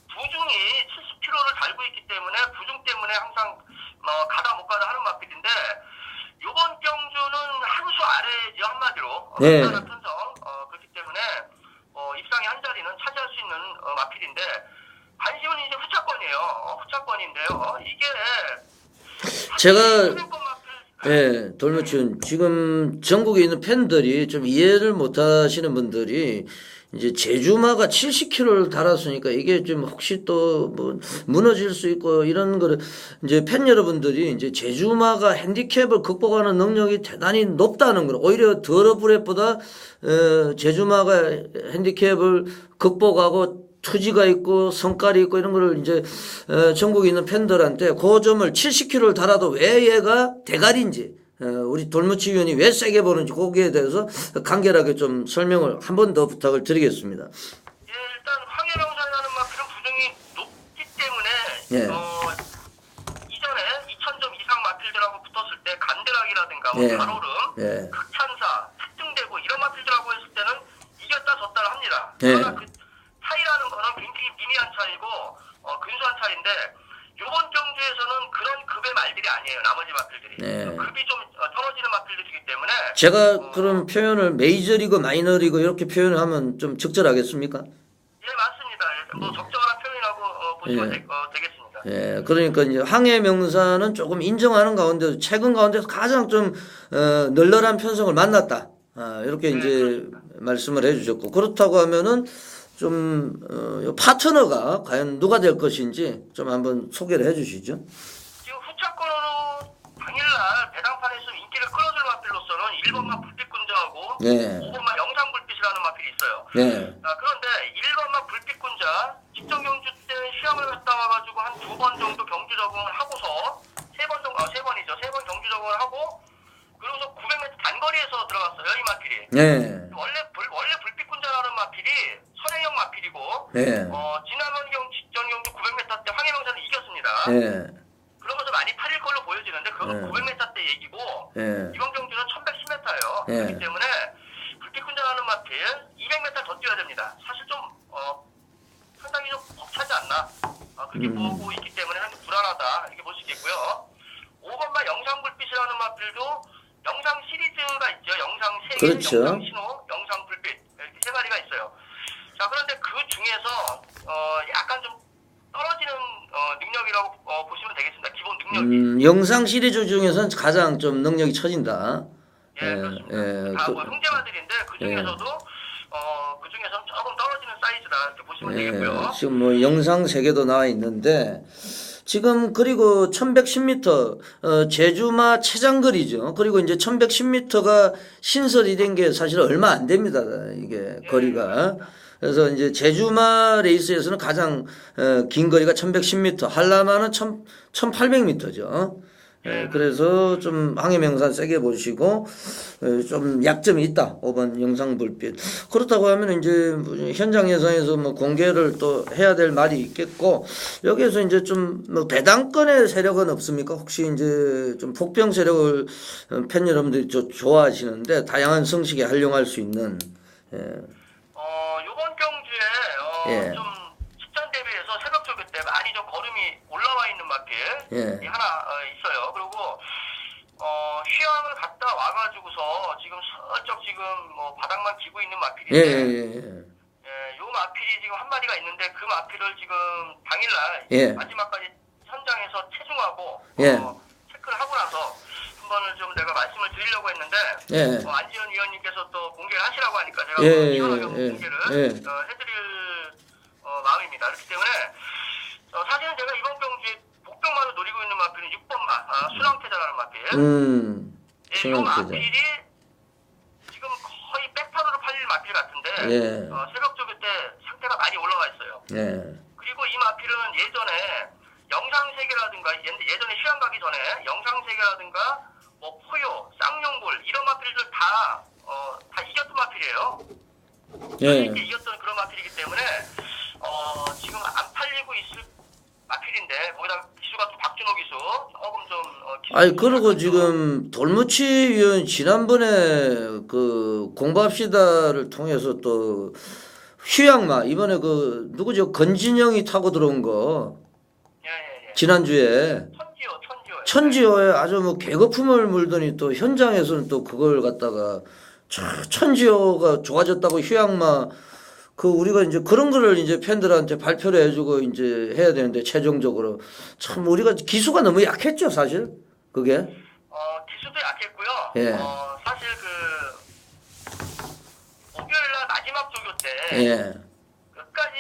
부중이 70kg를 달고 있기 때문에 부중 때문에 항상 가다 못 가다 하는 마필인데 이번 경주는 한 수 아래죠 한마디로. 네. 편성 그렇기 때문에 입상의 한 자리는 차지할 수 있는 마필인데 관심은 이제 후차권이에요. 후차권인데요. 이게 제가 예, 돌무치는 지금 전국에 있는 팬들이 좀 이해를 못 하시는 분들이 이제 제주마가 70kg를 달았으니까 이게 좀 혹시 또 뭐 무너질 수 있고 이런 거를 이제 팬 여러분들이 이제 제주마가 핸디캡을 극복하는 능력이 대단히 높다는 거 오히려 더러브렛보다 제주마가 핸디캡을 극복하고 투지가 있고 성깔이 있고 이런 거를 이제 전국에 있는 팬들한테 그 점을 70kg를 달아도 왜 얘가 대가리인지 우리 돌무치 위원이 왜 세게 보는지 거기에 대해서 간결하게 좀 설명을 한 번 더 부탁을 드리겠습니다. 예, 일단 황해명산이라는 마필은 부중이 높기 때문에 예. 이전에 2000점 이상 마필들하고 붙었을 때 간드락이라든가 예. 가로름, 예. 극찬사, 특등대고 이런 마필들하고 했을 때는 이겼다 졌다를 합니다. 예. 그러나 그 차이라는 거는 굉장히 미미한 차이고 근소한 차이인데 이번 경주에서는 그런 급의 말들이 아니에요. 나머지 마필들이. 네. 급이 좀 떨어지는 마필들이기 때문에 제가 그런 표현을 메이저리그 마이너리그 이렇게 표현을 하면 좀 적절하겠습니까? 예, 맞습니다. 뭐 적절한 표현이라고 보시면 예. 되겠습니다. 예, 그러니까 이제 항해명사는 조금 인정하는 가운데 최근 가운데서 가장 좀 널널한 편성을 만났다. 이렇게 이제 말씀을 해주셨고 그렇다고 하면은 좀 파트너가 과연 누가 될 것인지 좀 한번 소개를 해주시죠. 지금 후차권으로 당일날 배당판에서 인기를 끌어줄 마필로서는 1번만 불빛군자하고 네. 5번만 영상불빛이라는 마필이 있어요. 네. 그런데 1번만 불빛군자 직전 경주 때 시험을 갔다 와가지고 한 2번 정도 경주 적응을 하고서 3번 정도 3번 경주 적응을 하고 그러고서 900m 단거리에서 들어갔어요 이 마필이. 네. 원래 불빛군자라는 마필이 선행형 마필이고 네. 지난 직전 경주 900m 때 황해명산을 이겼습니다. 네. 그러면서 많이 팔릴 걸로 보여지는데 그건 900m 때 얘기고 네. 이번 경주는 1110m예요. 네. 그렇기 때문에 불빛군자라는 마필 200m 더 뛰어야 됩니다. 사실 좀 상당히 좀 벅차지 않나 그렇게 보고 있기 때문에 상당히 불안하다 이렇게 볼 수 있겠고요. 5번마 영상불빛이라는 마필도 영상 시리즈가 있죠. 영상 3개, 그렇죠. 영상 신호, 영상 불빛 이렇게 3마리가 있어요. 자 그런데 그 중에서 약간 좀 떨어지는 능력이라고 보시면 되겠습니다. 기본 능력이. 영상 시리즈 중에서는 가장 좀 능력이 처진다. 예, 그렇습니다. 다 뭐 형제마들인데 그 중에서도 그 중에서는 조금 떨어지는 사이즈다 이렇게 보시면 되겠고요. 지금 뭐 영상 3개도 나와 있는데 지금 그리고 1110m 제주마 최장거리죠. 그리고 이제 1110m가 신설이 된 게 사실 얼마 안 됩니다. 이게 거리가. 그래서 이제 제주마 레이스에서는 가장 긴 거리가 1110m, 한라마는 1800m죠. 그래서 좀 항해명산 세게 보시고 좀 약점이 있다. 5번 영상불빛. 그렇다고 하면 이제 현장 예상에서 뭐 공개를 또 해야 될 말이 있겠고 여기에서 이제 좀 뭐 배당권의 세력은 없습니까? 혹시 이제 좀 폭병 세력을 팬 여러분들이 좀 좋아하시는데 다양한 성식에 활용할 수 있는. 요번 경주에 좀 직전 대비해서 새벽 조개 때 많이 좀 걸음이 올라와 있는 마필이 하나 있어요. 그리고 휴양을 갔다 와가지고서 지금 슬쩍 지금 뭐 바닥만 기고 있는 마필인데 요 마필이 지금 한 마리가 있는데 그 마필을 지금 당일날 마지막까지 현장 현장에서 체중하고 예. 체크를 하고 나서 한번을 좀 내가 말씀을 드리려고 했는데 예. 안지현 위원님께서 또 공개를 하시라고 하니까 제가 예, 시원하게 예, 공개를 예. 해드릴 마음입니다. 그렇기 때문에 사실은 제가 이번 경기에 복병만을 노리고 있는 마필은 6번마 순항태자라는 마필. 예, 이 순항태자. 마필이 지금 거의 백타로로 팔릴 마필 같은데 예. 새벽 쪽일 때 상태가 많이 올라와 있어요. 예. 그리고 이 마필은 예전에 영상세계라든가 예전에 휴양 가기 전에 영상세계라든가 뭐 포요, 쌍용골 이런 마필들 다 이겼던 마필이에요. 예. 이렇게 이겼던 그런 마필이기 때문에 지금 안 팔리고 있을 마필인데 거기다 기수가 또 박준호 기수 조금 좀 아니 그리고 지금 돌무치 위원 지난번에 그 공부합시다를 통해서 또 휴양마 이번에 그 누구죠 건진영이 타고 들어온 거 예. 지난주에 천지호에 아주 뭐 개거품을 물더니 또 현장에서는 또 그걸 갖다가 천지호가 좋아졌다고 휴양마 그 우리가 이제 그런 거를 이제 팬들한테 발표를 해주고 이제 해야 되는데 최종적으로 참 우리가 기수가 너무 약했죠 사실 그게 기수도 약했고요. 예. 사실 목요일날 마지막 조교 때 예. 끝까지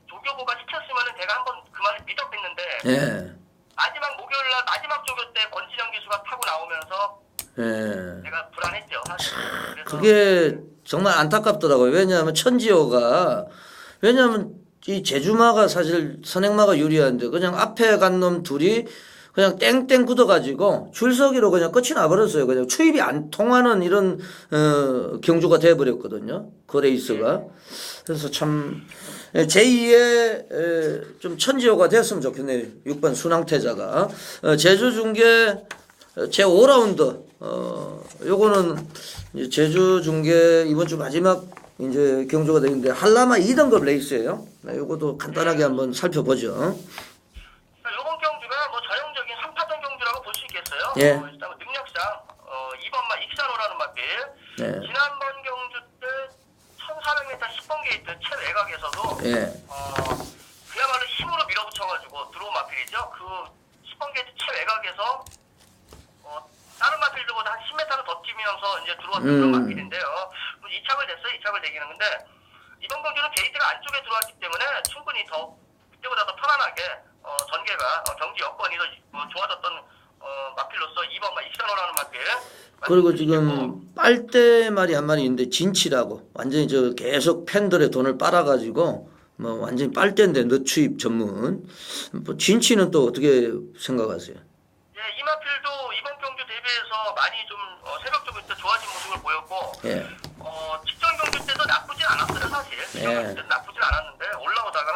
조교부가 시켰으면은 제가 한번 그 말을 믿었겠는데 예. 마지막 목요일날 마지막 조교 때 권진영 기수가 타고 나오면서 예. 내가 불안했죠 사실. 그래서 그게 정말 안타깝더라고요. 왜냐하면 천지호가 왜냐하면 이 제주마가 사실 선행마가 유리한데 그냥 앞에 간 놈 둘이 그냥 땡땡 굳어가지고 줄서기로 그냥 끝이 나버렸어요. 그냥 추입이 안 통하는 이런 경주가 돼버렸거든요. 그 레이스가. 그래서 참 제2의 좀 천지호가 됐으면 좋겠네요. 6번 순항태자가 제주 중계 제 5라운드 요거는 이제 제주 중계 이번 주 마지막 이제 경주가 되는데 한라마 2등급 레이스예요. 요것도 간단하게 한번 살펴보죠. 이번 경주가 뭐 전형적인 3파전 경주라고 볼 수 있겠어요. 예. 일단 능력상 2번마 익산호라는 마필. 네. 지난번 경주 때 1400m 10번 게이트 최외곽에서도 예. 그야말로 힘으로 밀어붙여가지고 들어온 마필이죠. 그 10번 게이트 최외곽에서 다른 마필들보다 한 10m를 더 뛰면서 이제 들어왔던 그런 마필인데요. 이착을 됐어요. 이착을 되기는. 근데 이번 경주는 게이트가 안쪽에 들어왔기 때문에 충분히 더 그때보다 더 편안하게 전개가 경기 여건이 더 좋아졌던 마필로서 2번마 익산호라는 마필. 그리고 지금 빨대 말이 한 마리 있는데 진치라고 완전히 저 계속 팬들의 돈을 빨아가지고 뭐 완전히 빨대인데 늦추입 전문. 뭐 진치는 또 어떻게 생각하세요? 예, 이 마필도 이번 경주 대비해서 많이 좀 새벽 쪽일 때 좋아진 모습을 보였고, 예. 직전 경주 때도 나쁘진 않았어요, 사실. 직전 경주 때도 나쁘진 않았는데 올라오다가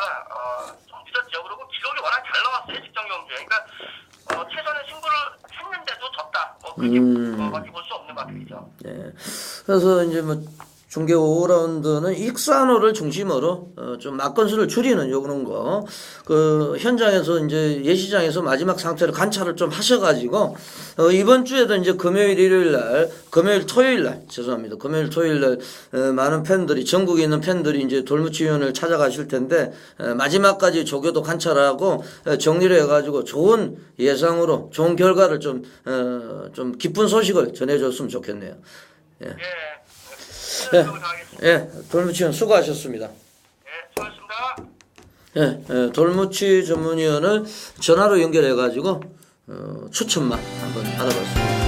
좀 늦었죠. 그리고 기록이 워낙 잘 나왔어요, 직전 경주에. 그러니까 최선의 승부를 했는데도 졌다. 그게 밖에 볼 수 없는 마필이죠. 네. 그래서 이제 뭐 중계 5라운드는 익산호를 중심으로 좀 막건수를 줄이는 요런 거. 그 현장에서 이제 예시장에서 마지막 상태를 관찰을 좀 하셔가지고 이번 주에도 이제 금요일 토요일 날 죄송합니다. 금요일 토요일 날 많은 팬들이 전국에 있는 팬들이 이제 돌무치위원을 찾아가실 텐데 마지막까지 조교도 관찰하고 정리를 해가지고 좋은 예상으로 좋은 결과를 좀 기쁜 소식을 전해줬으면 좋겠네요. 예. 예. 예, 돌무치위원 수고하셨습니다. 예, 수고하셨습니다. 예, 돌무치 전문위원을 전화로 연결해가지고 추천만 한번 받아봤습니다.